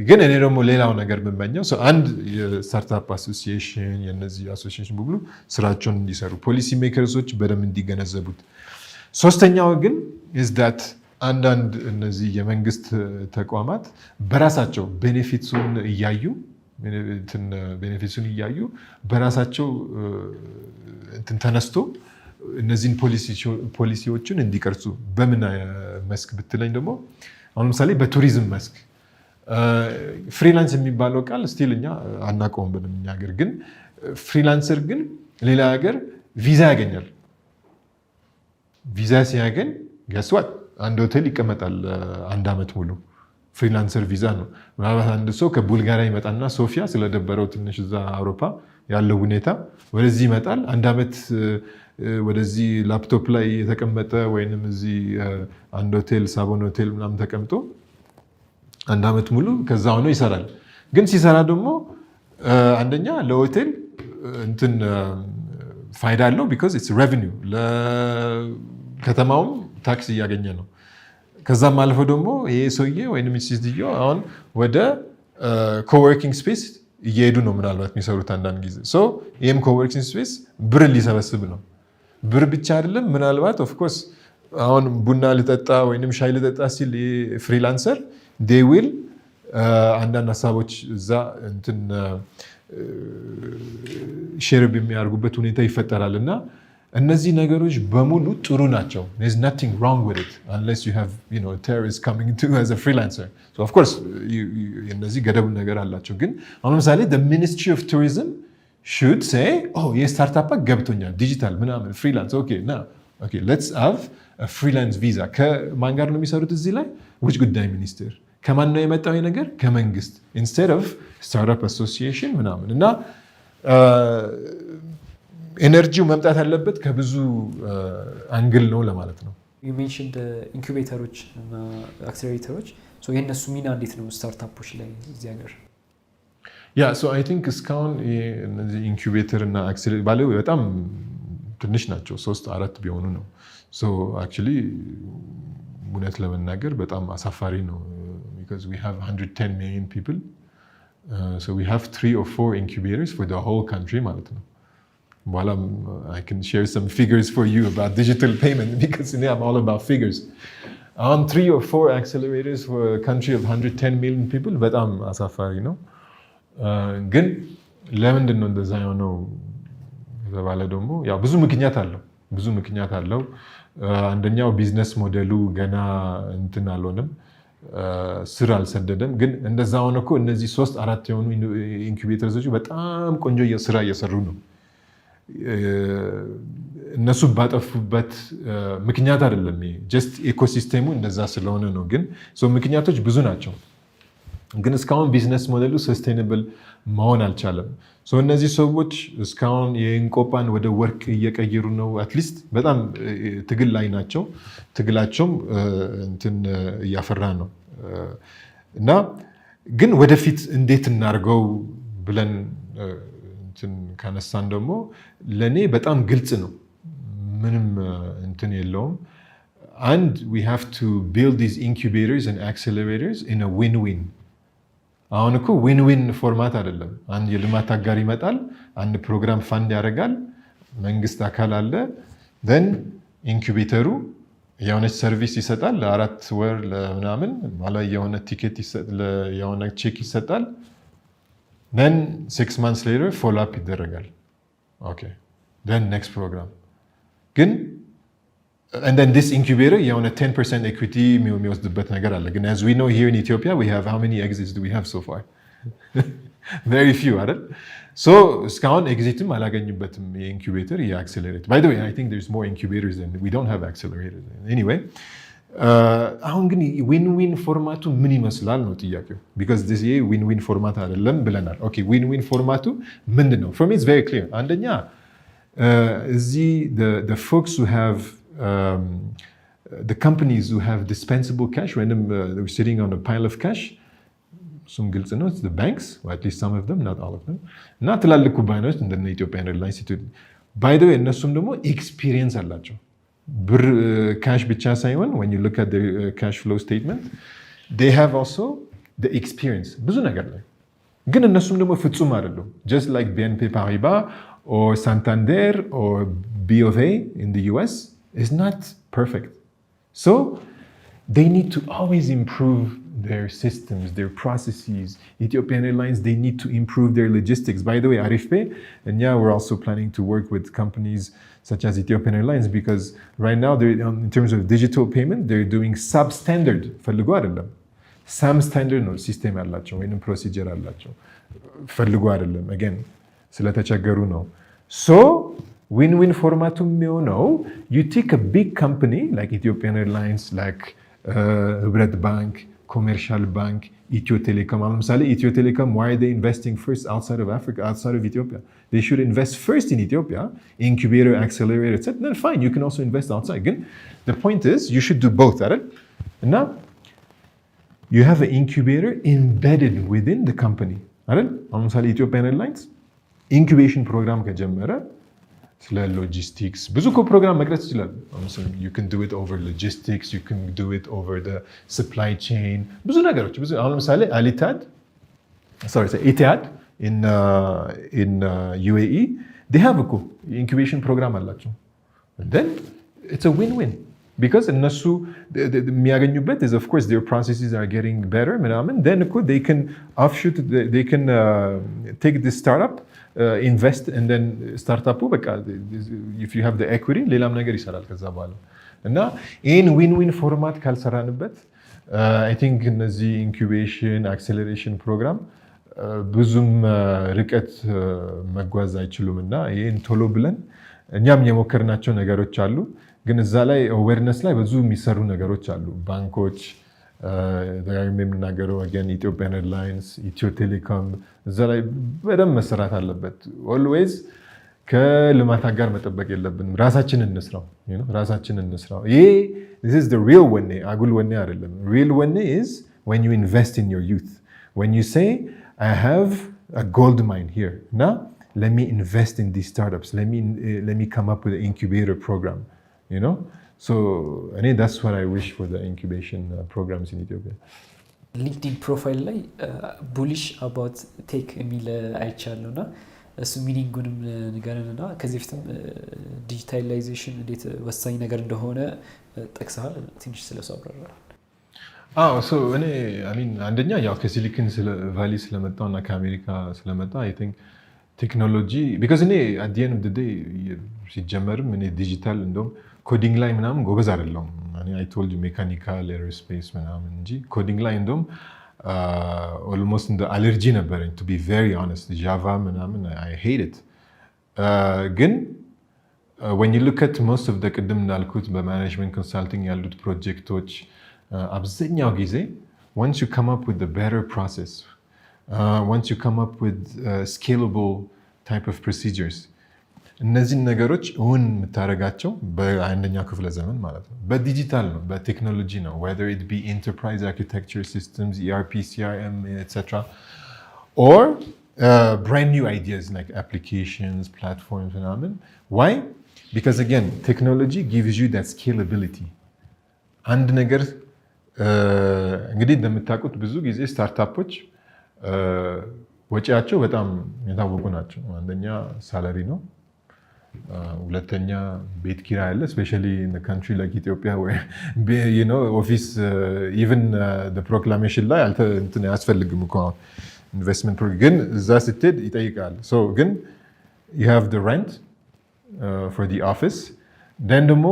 Speaker 1: ግን እኔ ደግሞ ሌላው ነገር የምመኘው አንድ የስታርታፕ አሶሲዬሽን የነዚህ አሶሲዬሽን በሙሉ ስራቸውን እንዲሰሩ ፖሊሲ ሜከርሶች በደንብ እንዲገነዘቡት። ሶስተኛው ግን ዛት አንዳንድ እነዚህ የመንግስት ተቋማት በራሳቸው ቤኔፊቱን እያዩ በራሳቸው ተነስቶ እነዚህን ፖሊሲዎችን እንዲቀርጹ። በምን መስክ ብትለኝ ደግሞ አሁን ለምሳሌ በቱሪዝም መስክ ፍሪላንስ የሚባለው ቃል ስቲል እኛ አናውቀውም ብንም እኛ ሀገር። ግን ፍሪላንሰር ግን ሌላ ሀገር ቪዛ ያገኛል። ቪዛ ሲያገኝ ገስዋት አንድ ሆቴል ይቀመጣል 1 ዓመት ሙሉ። ፍሪላንሰር ቪዛ ነው። ምናልባት አንድ ሰው ከቡልጋሪያ ይመጣና ሶፊያ ስለደበረው ትንሽ እዛ አውሮፓ ያለው ሁኔታ ወደዚህ ይመጣል። 1 ዓመት ወደዚህ ላፕቶፕ ላይ የተቀመጠ ወይንም እዚህ አንድ ሆቴል ሳቦን ሆቴል ምናምን ተቀምጦ 1 ዓመት ሙሉ ከዛ ሆኖ ይሰራል። ግን ሲሰራ ደግሞ አንደኛ ለሆቴል እንትን ፋይዳ አለው ቢኮዝ ኢትስ ሬቨኒው፣ ለከተማውም ታክስ እያገኘ ነው። ከዛም አልፎ ደግሞ ይሄ ሰውዬ ወይም ሴትዮ አሁን ወደ ኮወርኪንግ ስፔስ እየሄዱ ነው ምናልባት የሚሰሩት አንዳንድ ጊዜ። ይህም ኮወርኪንግ ስፔስ ብር ሊሰበስብ ነው። ብር ብቻ አይደለም፣ ምናልባት ኦፍኮርስ አሁን ቡና ልጠጣ ወይም ሻይ ልጠጣ ሲል ፍሪላንሰር ዴይ ዊል አንዳንድ ሀሳቦች እዛ እንትን ሼር የሚያደርጉበት ሁኔታ ይፈጠራል እና እነዚህ ነገሮች በሙሉ ጥሩ ናቸው። there's nothing wrong with it unless you have terrorists coming to as a freelancer. So of course እነዚህ ገደብ ነገር አላቸው። ግን አሁን ለምሳሌ the Ministry of Tourism should say የስታርታፕ ገብቶኛል ዲጂታል ምናምን ፍሪላንስ okay let's have a freelance visa ከማን ጋር ነው የሚሰሩት እዚህ ላይ ውጭ ጉዳይ ሚኒስቴር ከማን ነው የመጣው ነገር ከመንግስት instead of startup association ምናምን እና ኤነርጂው መምጣት ያለበት ከብዙ አንግል ነው ለማለት ነው።
Speaker 2: you mentioned ኢንኩቤተሮች እና አክሰለሬተሮች የእነሱ ሚና እንዴት ነው ስታርታፖች ላይ እዚህ ሀገር?
Speaker 1: so I think እስካሁን እነዚህ ኢንኩቤተር እና አክሰለሬተር ባለው በጣም ትንሽ ናቸው 3-4 ቢሆኑ ነው። so actually እውነት ለመናገር በጣም አሳፋሪ ነው because we have 110 million people so we have 3 or 4 incubators for the whole country ማለት ነው። While I can share some figures for you about digital payment because I'm all about figures. On 3 or 4 accelerators for a country of 110 million people, በጣም አሳፋሪ ነው። ግን ለምንድን ነው እንደዛ የሆነው የተባለ ደግሞ ያው ብዙ ምክንያት አለው። አንደኛው ቢዝነስ ሞዴሉ ገና እንትን አልሆነም፣ ስር አልሰደደም። ግን እንደዛ ሆነ እኮ እነዚህ 3-4 የሆኑ ኢንኩቤተሮች በጣም ቆንጆ ስራ እየሰሩ ነው። እነሱ ባጠፉበት ምክንያት አይደለም፣ ጀስት ኢኮሲስቴሙ እንደዛ ስለሆነ ነው። ግን ምክንያቶች ብዙ ናቸው። ግን እስካሁን ቢዝነስ ሞዴሉ ሰስቴይነብል መሆን አልቻለም። እነዚህ ሰዎች እስካሁን የእንቆጳን ወደ ወርቅ እየቀየሩ ነው። አትሊስት በጣም ትግል ላይ ናቸው። ትግላቸውም እንትን እያፈራ ነው እና ግን ወደፊት እንዴት እናርገው ብለን ካነሳን ደግሞ ለኔ በጣም ግልጽ ነው፣ ምንም እንትን የለውም። we have to build these incubators and accelerators in a win-win. አሁን እኮ ዊን-ዊን ፎርማት አይደለም። አንድ የልማት አጋር ይመጣል፣ አንድ ፕሮግራም ፋንድ ያደርጋል፣ መንግስት አካል አለ፣ then ኢንኩቤተሩ የሆነች ሰርቪስ ይሰጣል ለ4 ወር ለምናምን ማለት የሆነ ቲኬት የሆነ ቼክ ይሰጣል then 6 months later follow up ይደረጋል። okay then next program ግን and then this incubator የሆነ 10% equity የሚወስድበት ነገር አለ። ግን as we know here in Ethiopia we have how many exits do we have so far? very few አይደል? እስካሁን ኤግዚትም አላገኙበትም የኢንኩቤተር የአክሰለሬተር። by the way I think there's more incubators than we don't have accelerators anyway. አሁን ግን ዊን-ዊን ፎርማቱ ምን ይመስላል ነው ጥያቄው። because this ዊን-ዊን ፎርማት አይደለም ብለናል። okay ዊን-ዊን ፎርማቱ ምንድን ነው? for me it's very clear. አንደኛ እዚህ the folks who have the companies who have dispensable cash when they're sitting on a pile of cash እሱም ግልጽ ነው። it's the banks or at least some of them not all of them እና ትላልቅ ኩባንያዎች እንደነ Ethiopian Airlines by the way እነሱም ደግሞ ኤክስፒሪየንስ አላቸው። ብር ካሽ ብቻ ሳይሆን when you look at the cash flow statement they have also the experience ብዙ ነገር ላይ። ግን እነሱም ደግሞ ፍጹም አይደሉም። just like BNP Paribas or Santander or BofA in the US is not perfect. So they need to always improve their systems, their processes. Ethiopian Airlines, they need to improve their logistics. By the way, Arifpay, and we're also planning to work with companies such as Ethiopian Airlines because right now, in terms of digital payment, they're doing substandard. ፈልጉ አይደለም substandard ነው ሲስተም ያላቸው ወይንም ፕሮሲጀር ያላቸው ፈልጉ አይደለም again ስለተቸገሩ ነው። so win-win ፎርማቱ የሚሆነው you take a big company like Ethiopian Airlines, like ህብረት ባንክ፣ ኮሜርሻል ባንክ፣ ኢትዮ ቴሌኮም። ለምሳሌ ኢትዮ ቴሌኮም why are they investing first outside of Africa, outside of Ethiopia? They should invest first in Ethiopia, incubator, accelerator, etc. Then fine, you can also invest outside. Again, the point is you should do both, right? And now you have an incubator embedded within the company, right? ለምሳሌ Ethiopian Airlines incubation program ከጀመረ ስለ ሎጂስቲክስ ብዙ ፕሮግራም መቅረጽ ይችላል። you can do it over logistics, you can do it over the supply chain ብዙ ነገሮች ብዙ አሁን ለምሳሌ Etihad in UAE they have a incubation program አላቸው and then it's a win-win because እነሱ የሚያገኙበት is of course their processes are getting better ምናምን then እኮ they can offshoot they can take this startup invest and then startup በቃ if you have the equity ሌላም ነገር ይሰራል ከዛ በኋላ እና ይህን ዊን ፎርማት ካልሰራንበት I think እነዚህ ኢንኩቤሽን አክሴለሬሽን ፕሮግራም ብዙም ርቀት መጓዝ አይችሉም እና ይህን ቶሎ ብለን እኛም የሞከርናቸው ነገሮች አሉ ግን እዛ ላይ አዌርነስ ላይ ብዙ የሚሰሩ ነገሮች አሉ ባንኮች ደጋግሜ የምናገረው again ኢትዮጵያን ኤርላይንስ ኢትዮ ቴሌኮም እዛ ላይ በደንብ መሰራት አለበት ኦልዌይዝ ከልማት ጋር መጠበቅ የለብንም ራሳችንን እንስራው ራሳችንን እንስራው ይሄ this is the real ወኔ አጉል ወኔ አይደለም real ወኔ is when you invest in your youth when you say I have a gold mine here now let me invest in these startups let me come up with an incubator program so I mean that's what I wish for the incubation programs in Ethiopia
Speaker 2: LinkedIn profile ላይ bullish about tech የሚል አይቻለሁና እሱ ሚኒንጉንም ንገረንና ከዚህ በፊትም ዲጂታላይዜሽን እንዴት ወሳኝ ነገር እንደሆነ ጠቅሰሃል ትንሽ ስለሱ አብራራ
Speaker 1: so እኔ አንደኛ ያው ከሲሊኮን ቫሊ ስለመጣውና ከአሜሪካ ስለመጣ I think ቴክኖሎጂ because እኔ at the end of the day ሲጀመርም እኔ ዲጂታል እንደውም ኮዲንግ ላይ ምናምን ጎበዝ አይደለሁም I told you ሜካኒካል ኤሮስፔስ ምናምን እንጂ ኮዲንግ ላይ እንደውም almost in the allergy ነበረኝ to be very honest Java ምናምን I hate it ግን when you look at most of the ቅድም እንዳልኩት በማኔጅመንት ኮንሳልቲንግ ያሉት ፕሮጀክቶች አብዛኛው ጊዜ once you come up with the better process once you come up with scalable type of procedures እነዚህን ነገሮች እውን የምታደርጋቸው በአንደኛው ክፍለ ዘመን ማለት ነው በዲጂታል ነው በቴክኖሎጂ ነው whether it be enterprise architecture systems ERP CRM etc or brand new ideas like applications platforms ምናምን why because again technology gives you that scalability አንድ ነገር እንግዲህ እንደምታውቁት ብዙ ጊዜ ስታርታፖች ወጪያቸው በጣም የታወቁ ናቸው አንደኛ ሳላሪ ነው ሁለተኛ ቤት ኪራይ አለ especially in a country like Ethiopia where office even the proclamation ላይ እንትን ያስፈልግም እኮ investment program ግን እዛ ስትሄድ ይጠይቃል so ግን you have the rent for the office then ደግሞ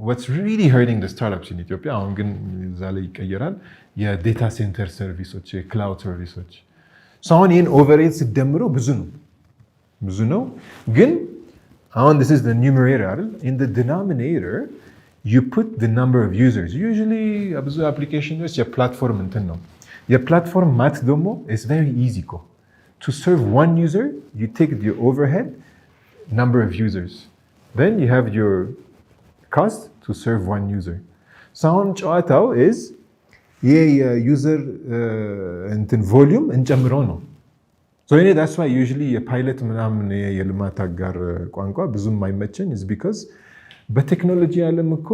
Speaker 1: what's really hurting the startups in Ethiopia አሁን ግን እዛ ላይ ይቀየራል የዴታ ሴንተር ሰርቪሶች የክላውድ ሰርቪሶች so አሁን ይህን ኦቨርሄድ ሲደምረው ብዙ ነው ግን this is the numerator in the denominator you put the number of users usually ብዙ applications your platform እንትን ነው የፕላትፎርም ማት ደግሞ is very easy to serve one user you take the overhead number of users then you have your cost to serve one user so ጨዋታው is የዩዘር እንትን ቮሊዩም እንጨምረው ነው so that's why usually የፓይለት ምናምን የልማት አጋር ቋንቋ ብዙም አይመቸኝ is because በቴክኖሎጂ ዓለም እኮ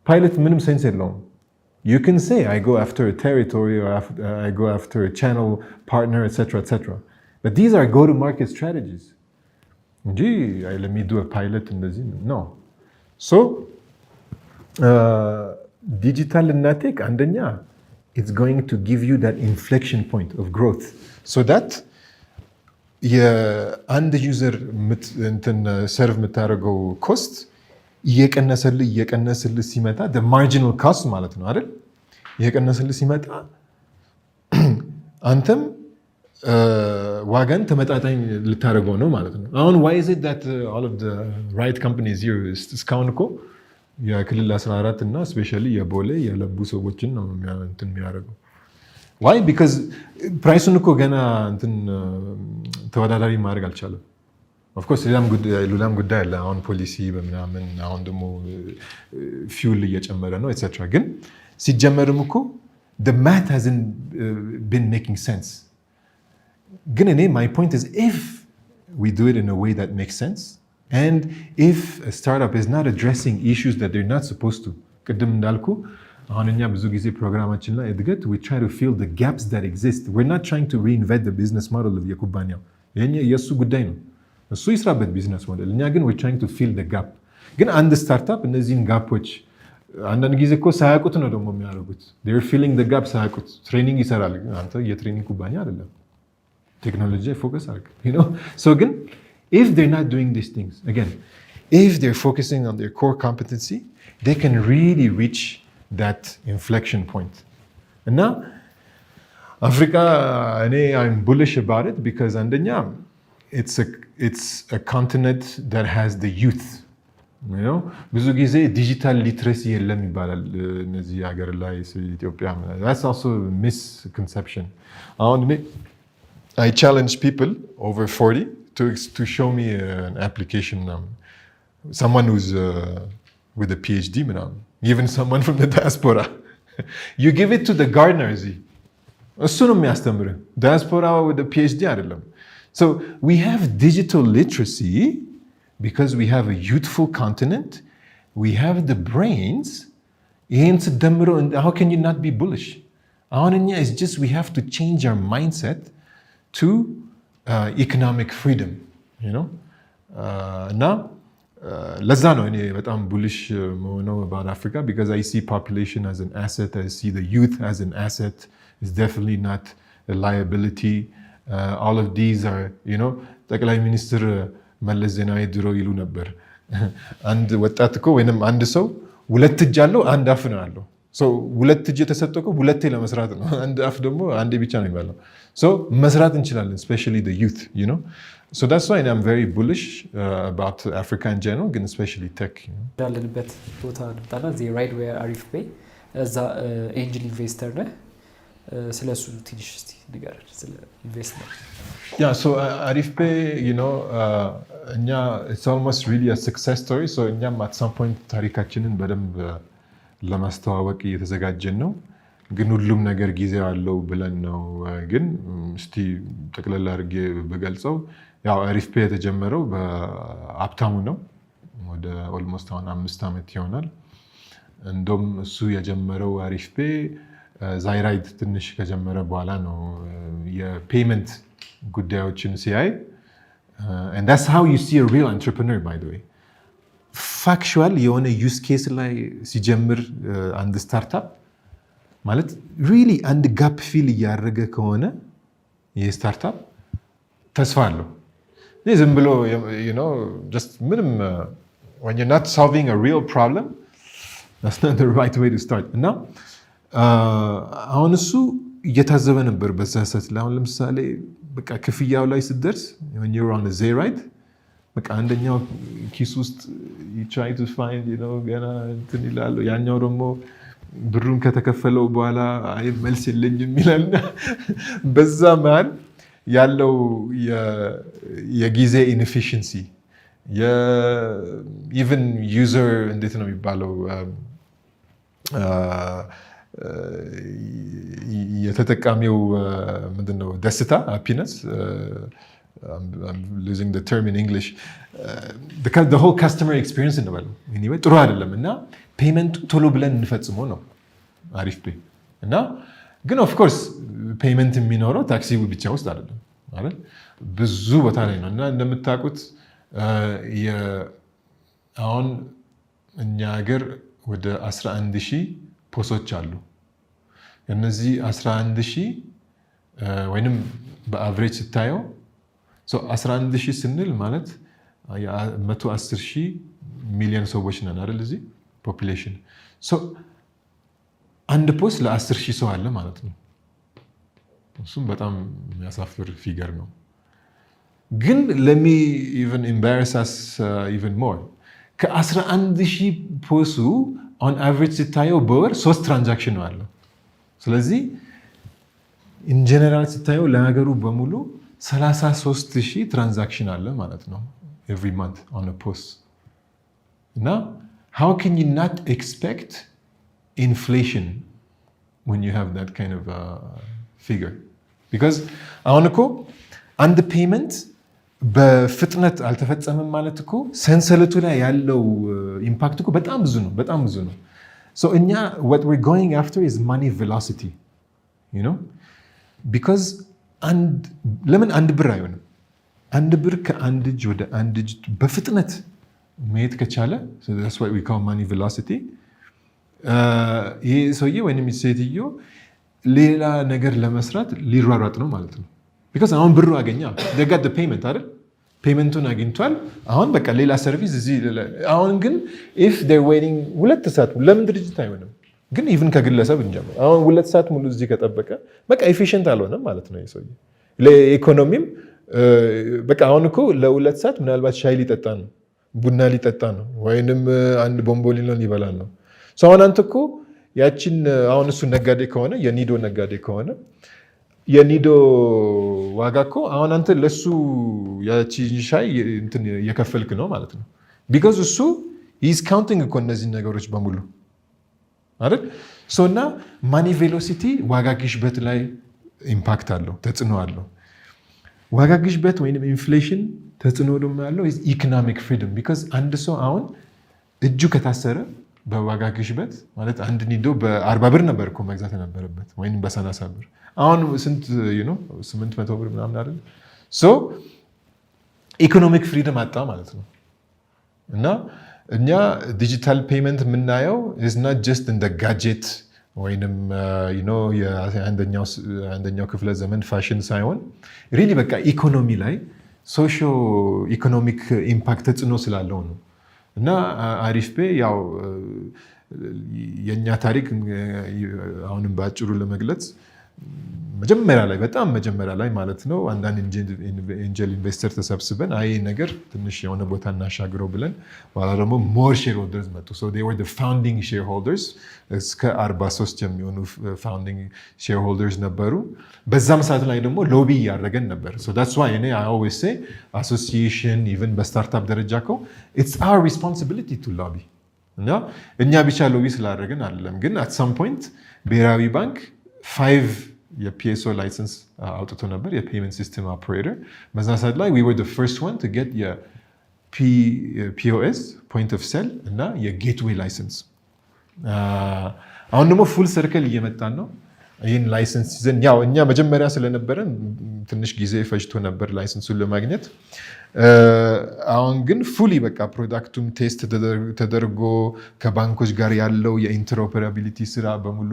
Speaker 1: ፓይለት ምንም ሴንስ የለውም you can say I go after a territory or I go after a channel partner etc but these are go to market strategies let me do a pilot እንደዚህ no so digital እና ቴክ አንደኛ it's going to give you that inflection point of growth so that የአንድ ዩዘር እንትን ሰርቭ የምታደርገው ኮስት እየቀነሰልህ ሲመጣ the marginal cost ማለት ነው አይደል እየቀነሰልህ ሲመጣ አንተም ዋጋን ተመጣጣኝ ልታደርገው ነው ማለት ነው አሁን why is it that all of the right companies here እስካሁን እኮ የክልል 14 እና ስፔሻሊ የቦሌ የለቡ ሰዎችን ነው እንትን የሚያደርገው why because ፕራይሱን እኮ ገና እንትን ተወዳዳሪ ማድረግ አልቻለም of course ሌላም ጉዳይ አለ አሁን ፖሊሲ በምናምን አሁን ደግሞ ፊውል እየጨመረ ነው etc ግን ሲጀመርም እኮ the math hasn't been making sense ግን እኔ my point is if we do it in a way that makes sense and if a startup is not addressing issues that they're not supposed to ቅድም እንዳልኩ አሁን እኛ ብዙ ጊዜ ፕሮግራማችን ላይ እድገት we try to fill the gaps that exist we're not trying to reinvent the business model of የኩባንያው የእሱ ጉዳይ ነው እሱ ይስራበት ቢዝነስ ሞዴል እኛ ግን we're trying to fill the gap ግን አንድ ስታርታፕ እነዚህን ጋፖች አንዳንድ ጊዜ እኮ ሳያውቁት ነው ደግሞ የሚያደርጉት። they're filling the gap ሳያውቁት ትሬኒንግ ይሰራል። አንተ የትሬኒንግ ኩባንያ አይደለም፣ ቴክኖሎጂ ፎከስ አድርግ so ግን if they're not doing these things again, if they're focusing on their core competency, they can really reach that inflection point. እና አፍሪካ እኔ I'm bullish about it because አንደኛ it's a continent that has the youth. ብዙ ጊዜ ዲጂታል ሊትሬሲ የለም ይባላል እነዚህ ሀገር ላይ ኢትዮጵያ። that's also a misconception. አሁን እኔ I challenge people over 40 to show me an application, someone who's with a PhD, even someone from the diaspora. You give it to the gardeners. እሱ ነው የሚያስተምርህ። diaspora with a PhD አይደለም. So we have digital literacy because we have a youthful continent. We have the brains. ይሄን ስደምረው how can you not be bullish? አሁን እኛ it's just we have to change our mindset to economic freedom, እና ለዛ ነው እኔ በጣም bullish መሆነው about Africa because I see population as an asset. I see the youth as an asset. It's definitely not a liability. All of these are, ጠቅላይ ሚኒስትር መለስ ዜናዊ ድሮ ይሉ ነበር አንድ ወጣት እኮ ወይንም አንድ ሰው ሁለት እጅ አለው አንድ አፍ ነው ያለው። ሁለት እጅ የተሰጠው እኮ ሁለቴ ለመስራት ነው። አንድ አፍ ደግሞ አንዴ ብቻ ነው የሚባለው። መስራት እንችላለን, especially the youth, So that's why I'm very bullish about Africa in general, and especially tech.
Speaker 2: ያለንበት ቦታ ልምጣና እዚህ Arifpay Arifpay እዛ ኤንጅል ኢንቨስተር ነህ። ስለሱ ትንሽ እስቲ ንገረን ስለ ኢንቨስትመንት።
Speaker 1: Yeah, so Arifpay, እኛ it's almost really a success story. So እኛም at some point ታሪካችንን በደንብ ለማስተዋወቅ እየተዘጋጀን ነው። ግን ሁሉም ነገር ጊዜ አለው ብለን ነው። ግን እስቲ ጠቅለል አድርጌ በገልጸው ያው Arifpay የተጀመረው በሀብታሙ ነው። ወደ ኦልሞስት አሁን 5 ዓመት ይሆናል። እንደውም እሱ የጀመረው Arifpay ዛይራይድ ትንሽ ከጀመረ በኋላ ነው የፔመንት ጉዳዮችን ሲያይ። and that's how you see a real entrepreneur, by the way. ፋክቹዋል የሆነ ዩዝ ኬስ ላይ ሲጀምር አንድ ስታርታፕ ማለት ሪሊ አንድ ጋፕ ፊል እያደረገ ከሆነ ይህ ስታርታፕ ተስፋ አለው። ዝም ብሎ just ምንም when you're not solving a real problem, that's not the right way to start. እና አሁን እሱ እየታዘበ ነበር በዛ ሰዓት ላይ። አሁን ለምሳሌ በቃ ክፍያው ላይ ስትደርስ when you're on a Zayride በቃ አንደኛው ኪስ ውስጥ you try to find ገና እንትን ይላል፣ ያኛው ደግሞ ብሩን ከተከፈለው በኋላ አይ መልስ የለኝም ይላልና በዛ መሃል ያለው የጊዜ ኢንኤፊሽንሲ ኢቨን ዩዘር እንዴት ነው የሚባለው የተጠቃሚው ምንድነው ደስታ ሃፒነስ I'm losing the term in English. The whole customer experience እንበለው anyway ጥሩ አይደለም እና ፔመንቱ ቶሎ ብለን እንፈጽመው ነው Arifpay። እና ግን ኦፍ ኮርስ ፔመንት የሚኖረው ታክሲ ብቻ ውስጥ አይደለም አይደል፣ ብዙ ቦታ ላይ ነው። እና እንደምታውቁት አሁን እኛ ሀገር ወደ 11,000 ፖሶች አሉ። እነዚህ 11,000 ወይንም በአቨሬጅ ስታየው 11,000 ስንል ማለት 110 ሚሊዮን ሰዎች ነን አይደል እዚህ ፖፑሌሽን። አንድ ፖስት ለ10,000 ሰው አለ ማለት ነው። እሱም በጣም የሚያሳፍር ፊገር ነው። ግን let me even embarrass us even more. ከ11,000 ፖሱ on average ስታየው በወር 3 ትራንዛክሽን ነው አለው። ስለዚህ in general ስታየው ለሀገሩ በሙሉ 33,000 ትራንዛክሽን አለ ማለት ነው every month on a post. Now, how can you not expect inflation when you have that kind of figure? Because አሁን እኮ አንድ ፔመንት በፍጥነት አልተፈጸመም ማለት እኮ ሰንሰለቱ ላይ ያለው ኢምፓክት እኮ በጣም ብዙ ነው። So እኛ what we're going after is money velocity, because ለምን አንድ ብር አይሆንም? አንድ ብር ከአንድ እጅ ወደ አንድ እጅ በፍጥነት መሄድ ከቻለ, so that's what we call money velocity. ይሄ ሰውዬ ወይንም ሴትዮ ሌላ ነገር ለመስራት ሊሯሯጥ ነው ማለት ነው። ቢካዝ አሁን ብሩ አገኛ ደጋት ፔይመንት አይደል ፔይመንቱን አግኝቷል። አሁን በቃ ሌላ ሰርቪስ እዚህ አሁን ግን ኢፍ ዴር ዌይቲንግ 2 ሰዓት ለምን ድርጅት አይሆንም? ግን ኢቭን ከግለሰብ እንጀምር። አሁን 2 ሰዓት ሙሉ እዚህ ከጠበቀ በቃ ኤፊሽንት አልሆነም ማለት ነው ሰውዬ። ለኢኮኖሚም በቃ አሁን እኮ ለ2 ሰዓት ምናልባት ሻይ ሊጠጣ ነው፣ ቡና ሊጠጣ ነው፣ ወይንም አንድ ቦምቦሊኖ ሊበላ ነው። አሁን አንተ እኮ ያችን አሁን እሱ ነጋዴ ከሆነ የኒዶ ነጋዴ ከሆነ የኒዶ ዋጋ እኮ አሁን አንተ ለሱ ያቺን ሻይ እንትን የከፈልክ ነው ማለት ነው። ቢካዝ እሱ ኢዝ ካውንቲንግ እኮ እነዚህ ነገሮች በሙሉ አይደል? እና ማኒ ቬሎሲቲ ዋጋ ግሽበት ላይ ኢምፓክት አለው፣ ተጽዕኖ አለው። ዋጋ ግሽበት ወይም ኢንፍሌሽን ተጽዕኖ ደግሞ ያለው ኢኮኖሚክ ፍሪደም። ቢካዝ አንድ ሰው አሁን እጁ ከታሰረ በዋጋ ግሽበት ማለት አንድ ኒዶ በ40 ብር ነበር እኮ መግዛት የነበረበት ወይም በ30 ብር አሁን ስንት 800 ብር ምናምን አይደል? ኢኮኖሚክ ፍሪደም አጣ ማለት ነው። እና እኛ ዲጂታል ፔመንት የምናየው ኢዝ ናት ጀስት እንደ ጋጀት ወይንም የአንደኛው ክፍለ ዘመን ፋሽን ሳይሆን ሪሊ በቃ ኢኮኖሚ ላይ ሶሾ ኢኮኖሚክ ኢምፓክት ተጽዕኖ ስላለው ነው። እና አሪፍፔይ ያው የእኛ ታሪክ አሁንም በአጭሩ ለመግለጽ በጣም መጀመሪያ ላይ ማለት ነው አንዳንድ ኤንጀል ኢንቨስተር ተሰብስበን አይ ነገር ትንሽ የሆነ ቦታ እናሻግረው ብለን በኋላ ደግሞ ሞር ሼር ሆልደርስ መጡ። they were the founding shareholders እስከ 43 የሚሆኑ ፋውንዲንግ ሼር ሆልደርስ ነበሩ። በዛም ሰዓት ላይ ደግሞ ሎቢ እያደረገን ነበር። that's why I always say association even በስታርታፕ ደረጃ እኮ it's our responsibility to lobby እና እኛ ብቻ ሎቢ ስላደረግን አይደለም። ግን at some point ብሔራዊ ባንክ 5 የፒኤስኦ ላይሰንስ አውጥቶ ነበር፣ የፔመንት ሲስተም ኦፕሬተር። በዛ ሰዓት ላይ we were the first one to get የፒኦኤስ ፖይንት ኦፍ ሴል እና የጌትዌይ ላይሰንስ። አሁን ደግሞ ፉል ሰርክል እየመጣን ነው። ይህን ላይሰንስ ይዘን ያው እኛ መጀመሪያ ስለነበረን ትንሽ ጊዜ ፈጅቶ ነበር ላይሰንሱን ለማግኘት። አሁን ግን ፉሊ በቃ ፕሮዳክቱም ቴስት ተደርጎ ከባንኮች ጋር ያለው የኢንተሮፐራቢሊቲ ስራ በሙሉ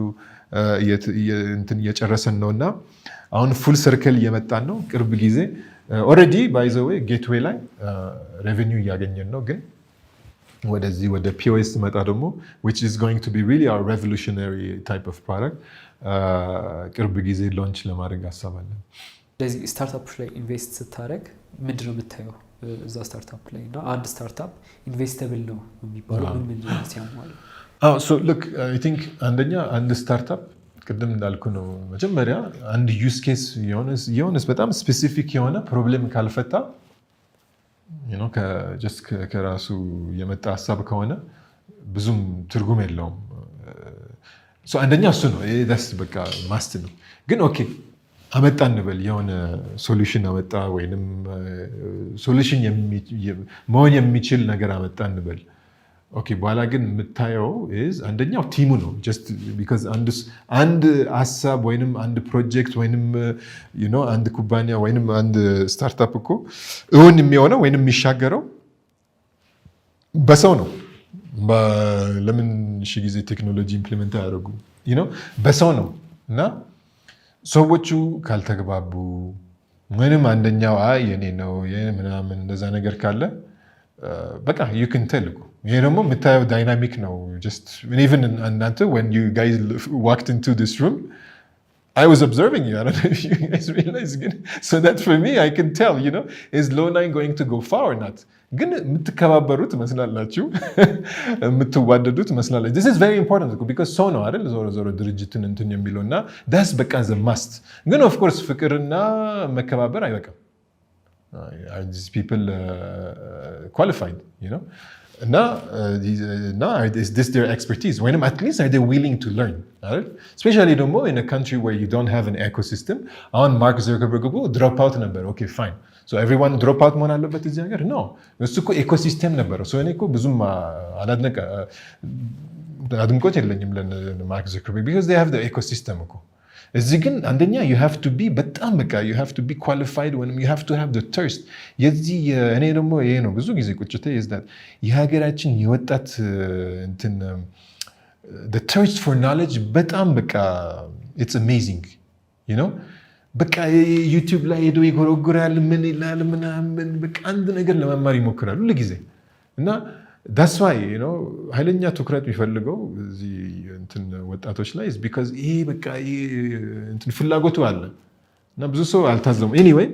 Speaker 1: እየጨረሰን ነው እና አሁን ፉል ሰርክል እየመጣን ነው። ቅርብ ጊዜ ኦልሬዲ ባይ ዘ ዌይ ጌትዌይ ላይ ሬቨኒው እያገኘን ነው። ግን ወደዚህ ወደ ፒኦኤስ መጣ ደግሞ which is going to be really our revolutionary type of product ቅርብ ጊዜ ሎንች ለማድረግ አሳባለን።
Speaker 2: ስለዚህ ስታርታፕ ላይ ኢንቨስት ስታደርግ ምንድን ነው የምታየው እዛ ስታርታፕ ላይ? እና አንድ ስታርታፕ ኢንቨስተብል ነው የሚባለው ምን ሲያሟላ?
Speaker 1: look I think አንደኛ አንድ ስታርታፕ ቅድም እንዳልኩ ነው መጀመሪያ አንድ ዩዝ ኬስ የሆነስ በጣም ስፔሲፊክ የሆነ ፕሮብሌም ካልፈታ ከራሱ የመጣ ሀሳብ ከሆነ ብዙም ትርጉም የለውም። አንደኛ እሱ ነው ደስ በቃ ማስት ነው። ግን ኦኬ አመጣ እንበል የሆነ ሶሉሽን አመጣ ወይንም ሶሉሽን መሆን የሚችል ነገር አመጣ እንበል። ኦኬ በኋላ ግን የምታየው አንደኛው ቲሙ ነው። ጀስት ቢካዝ አንድ ሀሳብ ወይንም አንድ ፕሮጀክት ወይንም አንድ ኩባንያ ወይንም አንድ ስታርታፕ እኮ እውን የሚሆነው ወይንም የሚሻገረው በሰው ነው። ለምን ሺህ ጊዜ ቴክኖሎጂ ኢምፕሊመንት ያደርጉ በሰው ነው። እና ሰዎቹ ካልተግባቡ ወይንም አንደኛው የኔ ነው ምናምን እንደዛ ነገር ካለ በቃ you can tell እኮ ይሄ ደግሞ የምታየው ዳይናሚክ ነው። just even እናንተ when you guys walked into this room I was observing you. I don't know if you guys realize it. So that for me I can tell is Loline going to go far or not? ግን የምትከባበሩት መስላላችሁ የምትዋደዱት መስላላችሁ። This is very important because ሰው ነው አይደል ዞሮ ድርጅትን እንትን የሚለው እና that's በቃ the must። ግን of course ፍቅርና መከባበር አይበቃም። Are these people qualified? Is this their expertise? When at least are they willing to learn? Right? Especially in a country where you don't have an ecosystem. On Mark Zuckerberg drop out number. Okay, fine. So everyone drop out መሆን አለበት እዚህ ሀገር? No. እሱ እኮ ኤኮሲስተም ነበረው። እኔ እኮ ብዙም አድንቆት የለኝም ለማርክ ዘከርበርግ because they have the ecosystem እኮ። እዚህ ግን አንደኛ you have to be በጣም በቃ you have to be qualified when you have to have the thirst። የዚህ እኔ ደግሞ ይሄ ነው ብዙ ጊዜ ቁጭቴ is that የሀገራችን የወጣት እንትን the thirst for knowledge በጣም በቃ it's amazing you know በቃ ዩቲዩብ ላይ ሄዶ ይጎረጉራል ምን ይላል ምናምን በቃ አንድ ነገር ለመማር ይሞክራል ሁሉ ጊዜ እና that's why you know ኃይለኛ ትኩረት የሚፈልገው እዚህ እንትን ወጣቶች ላይ is because ይሄ በቃ እንትን ፍላጎቱ አለ እና ብዙ ሰው አልታዘሙም anyway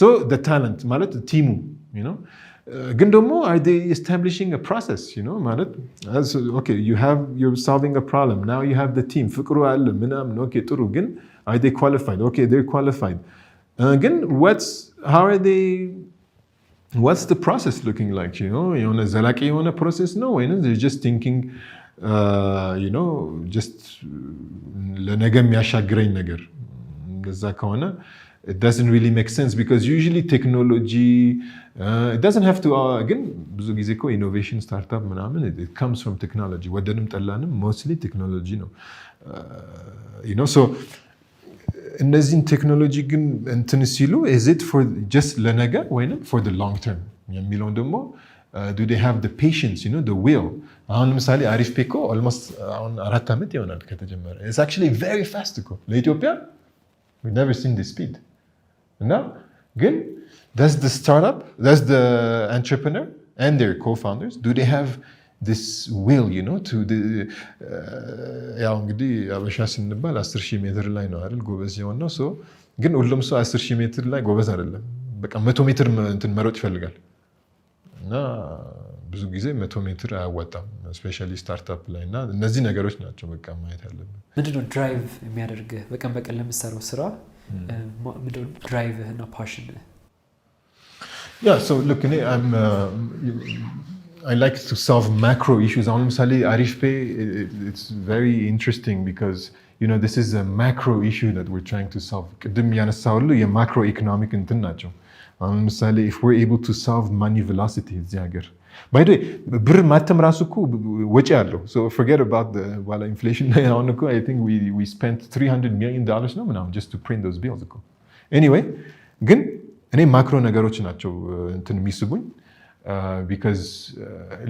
Speaker 1: so the talent ማለት ቲሙ you know ግን ደግሞ are they establishing a process you know ማለት okay you're solving a problem now you have the team ፍቅሩ አለ ምናምን okay ጥሩ ግን are they qualified okay they're qualified ግን how are they what's the process looking like you know የሆነ ዘላቂ የሆነ process ነው ወይንም they're just thinking you know just ለነገ የሚያሻግረኝ ነገር እንደዛ ከሆነ it doesn't really make sense because usually technology it doesn't have to again ብዙ ጊዜ እኮ innovation startup ምናምን it comes from technology ወደንም ጠላንም mostly technology ነው you know so እነዚህን ቴክኖሎጂ ግን እንትን ሲሉ is it for just ለነገ ወይንም for the long term የሚለውን ደግሞ do they have the patience you know the will አሁን ለምሳሌ Arifpay እኮ almost አሁን 4 ዓመት ይሆናል ከተጀመረ it's actually very fast እኮ ለኢትዮጵያ we've never seen this speed እና ግን that's the startup that's the entrepreneur and their co-founders do they have this will you know to the ያው እንግዲህ አበሻ ስንባል 10,000 ሜትር ላይ ነው አይደል ጎበዝ የሆነው ሶ ግን ሁሉም ሰው 10,000 ሜትር ላይ ጎበዝ አይደለም በቃ 100 ሜትር እንትን መሮጥ ይፈልጋል እና ብዙ ጊዜ 100 ሜትር አያዋጣም ስፔሻሊ ስታርታፕ ላይ እና እነዚህ ነገሮች ናቸው በቃ ማየት ያለብን
Speaker 2: ምንድነው ድራይቭ የሚያደርግህ በቀን በቀን ለምትሰራው ስራ ምንድነው ድራይቭ እና ፓሽን
Speaker 1: yeah so look I like to solve macro issues. አሁን ለምሳሌ Arifpay, it's very interesting because you know this is a macro issue that we're trying to solve. ቅድም ያነሳሁሉ የማክሮ ኢኮኖሚክ እንትን ናቸው። አሁን ለምሳሌ if we're able to solve money velocity እዚህ ሀገር by the way ብር ማተም ራሱ እኮ ወጪ አለው so forget about the while inflation አሁን እኮ I think we spent $300 million ነው ምናምን just to print those bills እኮ anyway ግን እኔ ማክሮ ነገሮች ናቸው እንትን የሚስቡኝ because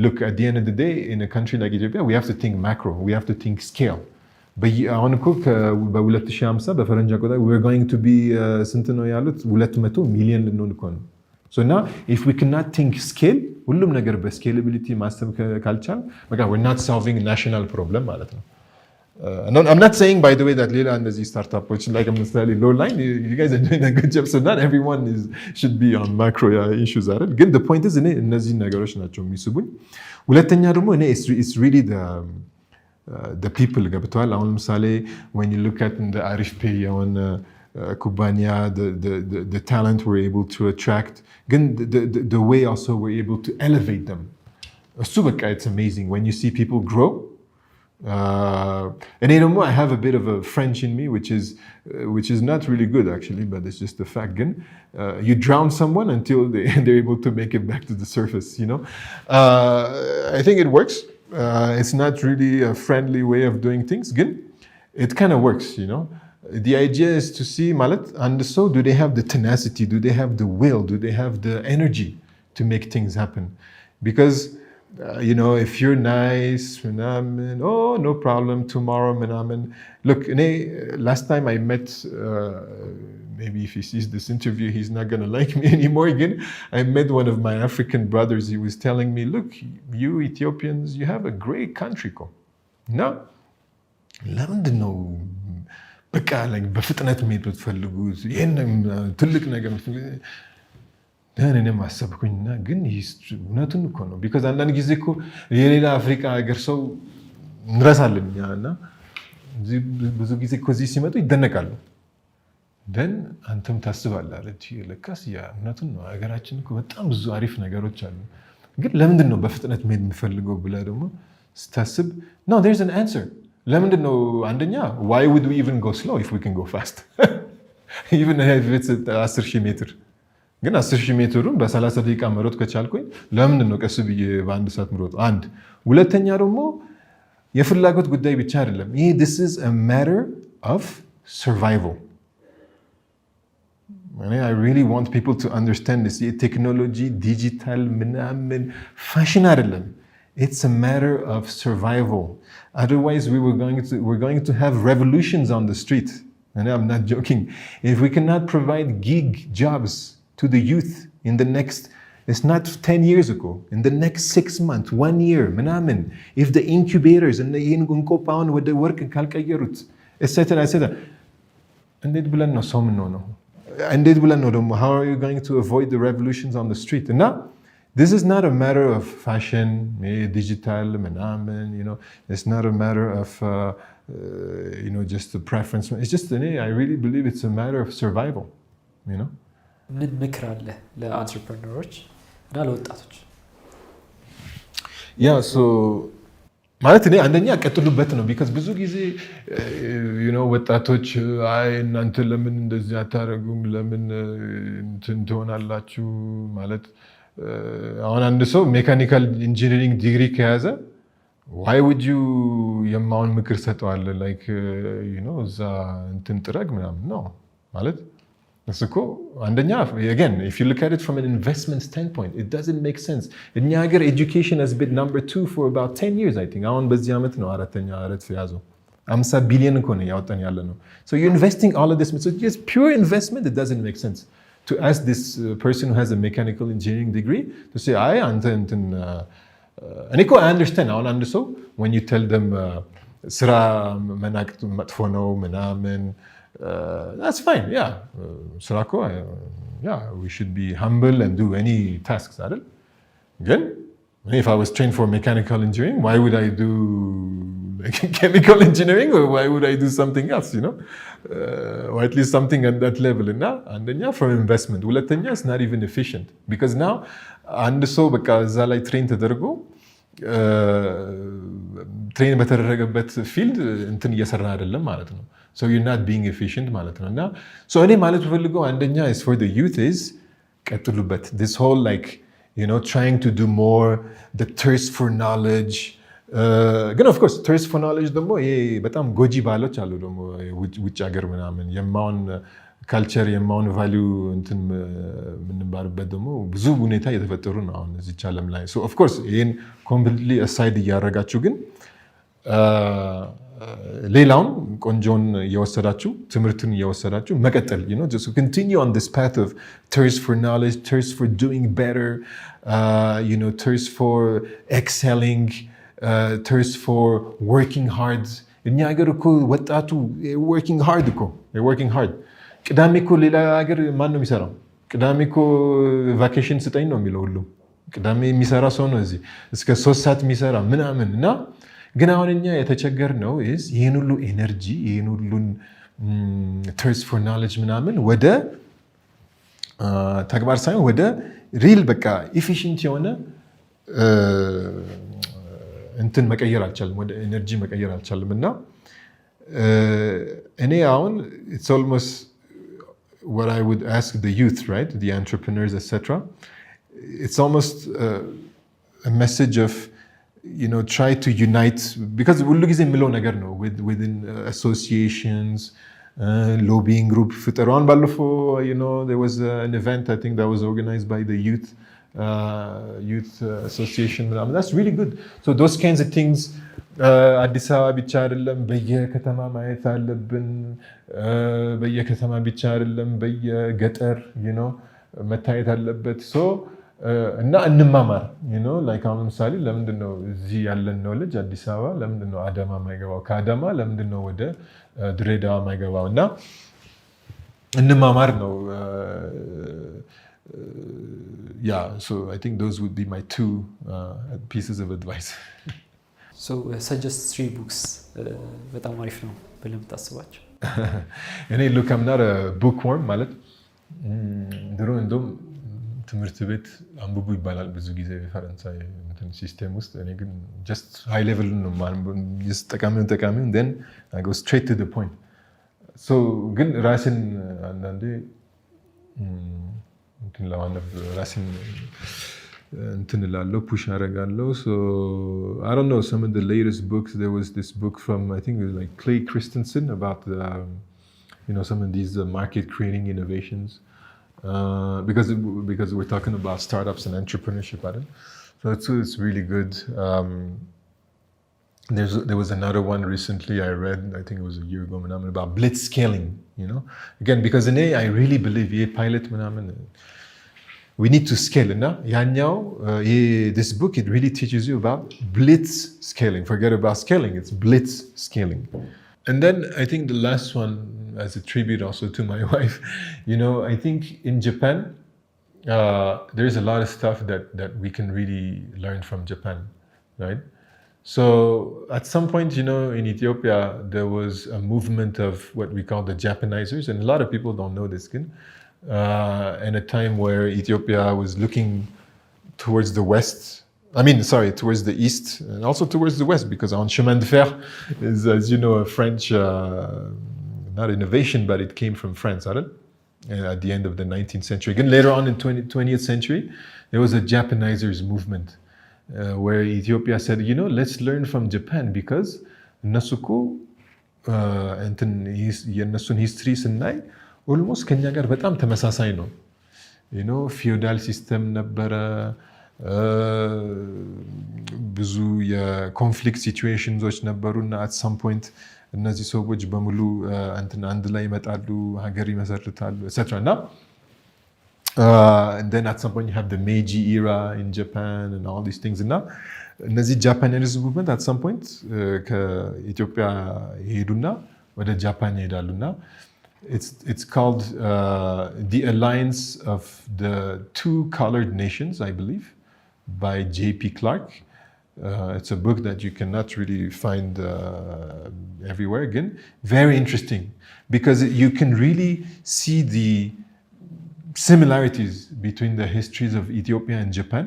Speaker 1: look at the end of the day in a country like Ethiopia we have to think macro we have to think scale አሁን እኮ በ2050 በፈረንጅ አቆጣጠር we're going to be ስንት ነው ያሉት 200 ሚሊዮን ልንሆን እኮ ነው so now if we cannot think scale ሁሉም ነገር በscalability ማሰብ ካልቻል በቃ we're not solving a national problem ማለት ነው I'm not saying by the way that ሌላ እንደዚህ ስታርታፖች like ለምሳሌ Loline you guys are doing a good job so not everyone should be on macro issues አይደል ግን the point is እነዚህ ነገሮች ናቸው የሚስቡኝ ሁለተኛ ደግሞ it's really the people ገብተዋል አሁን ለምሳሌ when you look at the Arifpay የሆነ ኩባንያ the talent we're able to attract ግን the way also we're able to elevate them እሱ በቃ it's amazing when you see people grow and ደግሞ I have a bit of a French in me which is not really good actually but it's just a fact you drown someone until they're able to make it back to the surface you know I think it works it's not really a friendly way of doing things it kind of works you know the idea is to see ማለት and so do they have the tenacity do they have the will do they have the energy to make things happen because you know if you're nice oh no problem tomorrow look last time I met maybe if he sees this interview he's not going to like me anymore again I met one of my African brothers he was telling me look you Ethiopians you have a great country no ለምንድን ነው በቃ like በፍጥነት መሄድ ብትፈልጉት ይሄን ትልቅ ነገር እኔም አሰብኩኝና ግን እውነቱን እኮ ነው because አንዳንድ ጊዜ እኮ የሌላ አፍሪካ ሀገር ሰው እንረሳለን እና ብዙ ጊዜ እኮ እዚህ ሲመጡ ይደነቃሉ then አንተም ታስባለህ አለች ለካስ እውነቱን ነው ሀገራችን እኮ በጣም ብዙ አሪፍ ነገሮች አሉ ግን ለምንድን ነው በፍጥነት መሄድ የምፈልገው ብለህ ደግሞ ስታስብ no there's an answer ለምንድን ነው አንደኛ why would we even go slow if we can go fast even if it's 10,000 ሜትር ግን 10,000 ሜትሩን በ30 ደቂቃ መሮጥ ከቻልኩኝ ለምንድን ነው ቀስ ብዬ በአንድ ሰዓት መሮጥ አንድ ሁለተኛ ደግሞ የፍላጎት ጉዳይ ብቻ አይደለም ይሄ this is a matter of survival I really want people to understand this technology digital ምናምን ፋሽን አይደለም It's a matter of survival. Otherwise, we're going to have revolutions on the street. And I'm not joking. If we cannot provide gig jobs to the youth in the next, it's not 10 years ago, in the next 6 months, 1 year, ምናምን, if the incubators and the እንቆጳውን ወደ ወርቅ ካልቀየሩት etc etc እንዴት ብለን ነው ሰው የምንሆነው? እንዴት ብለን ነው ደግሞ how are you going to avoid the revolutions on the street? እና this is not a matter of fashion, digital ምናምን, it's not a matter of just a preference. It's just, I really believe it's a matter of survival,
Speaker 2: ምን ምክር አለ ለአንትርፕረነሮች እና ለወጣቶች?
Speaker 1: ማለት እኔ አንደኛ ቀጥሉበት ነው። ቢካዝ ብዙ ጊዜ ወጣቶች አይ እናንተ ለምን እንደዚህ አታረጉም፣ ለምን እንትን ትሆናላችሁ ማለት አሁን አንድ ሰው ሜካኒካል ኢንጂነሪንግ ዲግሪ ከያዘ why would you የማውን ምክር ሰጠዋለ like እዛ እንትን ጥረግ ምናምን ነው ማለት እኮ አንደኛ again if you look at it from an investment standpoint it doesn't make sense. እኛ ሀገር education has been number 2 for about 10 years I think አሁን በዚህ ዓመት ነው አራተኛ ረድፍ የያዘው 50 ቢሊዮን እኮ ነው ያወጣን ያለ ነው. So you're investing all of this, so just pure investment, it doesn't make sense to ask this person who has a mechanical engineering degree to say አይ አንተ እንትን እኔ እኮ I understand አሁን አንድ ሰው when you tell them ስራ መናቅ መጥፎ ነው ምናምን that's fine, yeah. Srako, we should be humble and do any tasks. Again, if I was trained for mechanical engineering, why would I do chemical engineering, or why would I do something else? Or at least something at that level. And then for investment, it's not even efficient because now, and so because I train to dergo. ትሬን በተደረገበት ፊልድ እንትን እየሰራ አይደለም ማለት ነው. So you're not being efficient ማለት ነው. እና so እኔ ማለት ፈልገው አንደኛ is for the youth is ቀጥሉበት. This whole trying to do more, the thirst for knowledge. ግን of course thirst for knowledge ደግሞ ይሄ በጣም ጎጂ ባሎች አሉ ደግሞ ውጭ ሀገር ምናምን የማውን ካልቸር የማውን ቫልዩ እንትን ምንባርበት ደግሞ ብዙ ሁኔታ እየተፈጠሩ ነው አሁን እዚህ ዓለም ላይ. So of course ይሄን completely aside እያደረጋችሁ ግን ሌላውን ቆንጆን እየወሰዳችሁ ትምህርትን እየወሰዳችሁ መቀጠል just continue on this path of thirst for knowledge, thirst for doing better, thirst for excelling, thirst for working hard. እኛ ሀገር እኮ ወጣቱ working hard ቅዳሜ እኮ ሌላ ሀገር ማን ነው የሚሰራው? ቅዳሜ እኮ ቫኬሽን ስጠኝ ነው የሚለው ሁሉ። ቅዳሜ የሚሰራ ሰው ነው እዚህ እስከ 3 ሰዓት የሚሰራ ምናምን እና ግን አሁን እኛ የተቸገርነው ይህን ሁሉ ኤነርጂ ይህን ሁሉን thirst for knowledge ምናምን ወደ ተግባር ሳይሆን ወደ ሪል በቃ ኢፊሽንት የሆነ እንትን መቀየር አልቻልም፣ ወደ ኤነርጂ መቀየር አልቻልም እና እኔ አሁን it's almost what I would ask the youth, right, the entrepreneurs, etc. It's almost a message of try to unite, because ሁሉ ጊዜ የምለው ነገር ነው within associations, lobbying group ፍጠሯን ባለፈው there was an event I think that was organized by the youth association. That's really good. So those kinds of things አዲስ አበባ ብቻ አይደለም በየከተማ ማየት አለብን። በየከተማ ብቻ አይደለም በየገጠር መታየት አለበት። እና እንማማር like አሁን ለምሳሌ ለምንድን ነው እዚህ ያለን ነው ልጅ አዲስ አበባ ለምንድን ነው አዳማ ማይገባው? ከአዳማ ለምንድን ነው ወደ ድሬዳዋ ማይገባው? እና እንማማር ነው። So I think those would be my 2 pieces of advice.
Speaker 2: So suggest 3 books በጣም አሪፍ ነው ብለህ የምታስባቸው?
Speaker 1: እኔ look, I'm not a bookworm ማለት ድሮ እንደውም ትምህርት ቤት አንብቡ ይባላል ብዙ ጊዜ ፈረንሳይ ሲስተም ውስጥ። እኔ ግን just high level ነው just ጠቃሚውን then I go straight to the point. So ግን ራስን አንዳንዴ እንትን ለማነብ ራስን እንትን እላለሁ push አደርጋለሁ. So I don't know, some of the latest books, there was this book from I think it was like Clay Christensen about some of these market creating innovations, because we're talking about startups and entrepreneurship, right? So it's really good. There was another one recently I read, I think it was a year ago, about blitz scaling, Again, because in I really believe pilot we need to scale. This book, it really teaches you about blitz scaling. Forget about scaling, it's blitz scaling. And then I think the last one, as a tribute also to my wife, I think in Japan, there's a lot of stuff that we can really learn from Japan, right? So at some point, in Ethiopia, there was a movement of what we call the Japanizers, and a lot of people don't know this. And a time where Ethiopia was looking towards the west, towards the east, and also towards the west, because on chemin de fer is, as you know, a French, not innovation, but it came from France, at the end of the 19th century. Again, later on in 20th century, there was a Japanizers movement. Where Ethiopia said, let's learn from Japan because እነሱኮ የእነሱን ሂስትሪ ስናይ ኦልሞስት ከኛ ጋር በጣም ተመሳሳይ ነው። ፊውዳል ሲስተም ነበረ፣ ብዙ የኮንፍሊክት ሲቹዌሽንዞች ነበሩና አት ሳም ፖይንት እነዚህ ሰዎች በሙሉ አንድ ላይ ይመጣሉ፣ ሀገር ይመሰርታሉ etc. እና and then at some point you have the Meiji era in Japan and all these things. And the Japanese movement at some point ከኢትዮጵያ ይሄዱና ወደ ጃፓን ይሄዳሉና it's called the Alliance of the Two Colored Nations, I believe, by J.P. Clark. It's a book that you cannot really find everywhere. Again, very interesting because you can really see the similarities between the histories of Ethiopia and Japan.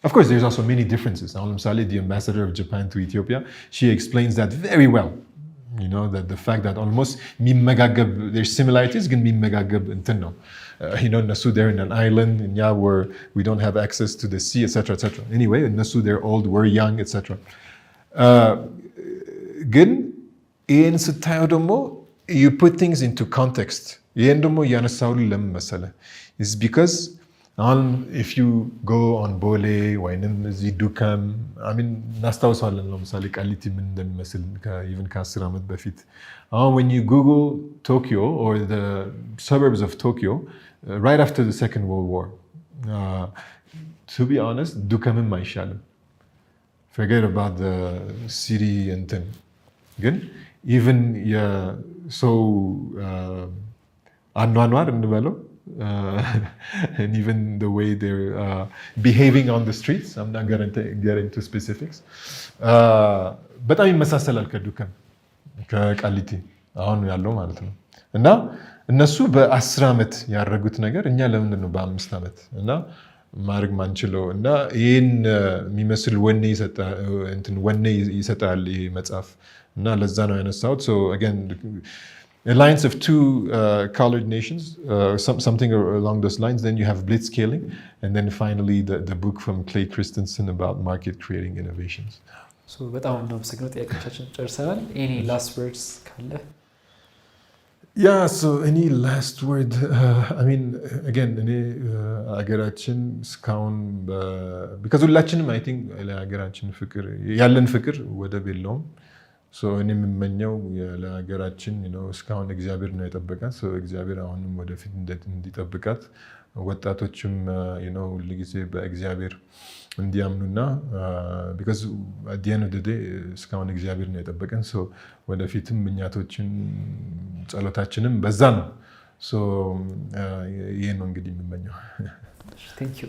Speaker 1: Of course, there's also many differences. Now, the ambassador of Japan to Ethiopia, she explains that very well. That the fact that almost there's similarities can be megagab internal. Nasu, they're in an island, in where we don't have access to the sea, etc., etc. Anyway, in Nasu, they're old, we're young, etc. Again, in Satayodomo, you put things into context. It's because if you go on Bole or in Dukam, ናስታውሳለን ለምሳሌ ቃሊቲ ምን እንደሚመስል even ከ10 ዓመት በፊት። When you Google Tokyo or the suburbs of Tokyo, right after the Second World War, to be honest, Dukamም አይሻልም. Forget about the city and thing. Again, even አኗኗር እንበለው, and even the way they're behaving on the streets. I'm not going to get into specifics. በጣም ይመሳሰላል ከዱከም ከቃሊቲ አሁን ያለው ማለት ነው። እና እነሱ በ10 ዓመት ያደረጉት ነገር እኛ ለምንድን ነው በ5 ዓመት እና ማድረግ ማንችለው? እና ይህን የሚመስል ወኔ ይሰጣል ይህ መጽሐፍ እና ለዛ ነው ያነሳሁት። So again, Alliance of Two Colored Nations, something along those lines. Then you have blitzscaling, and then finally the book from Clay Christensen about market creating innovations.
Speaker 2: So በጣም ነው በሰግኖት ጥያቄዎቻችን ጨርሰናል። Any last words ካለ?
Speaker 1: Yeah, so any last word? Again, ሀገራችን እስካሁን because ሁላችንም I think ለሀገራችን ፍቅር ያለን ፍቅር ወደብ የለውም። So እኔ የምመኘው ለሀገራችን እስካሁን እግዚአብሔር ነው የጠበቃት። እግዚአብሔር አሁንም ወደፊት እንዲጠብቃት፣ ወጣቶችም ሁልጊዜ በእግዚአብሔር እንዲያምኑና because at the end of the day እስካሁን እግዚአብሔር ነው የጠበቀን። ወደፊትም ምኞታችን ጸሎታችንም በዛ ነው። ይሄ ነው እንግዲህ የምመኘው።
Speaker 2: Thank you.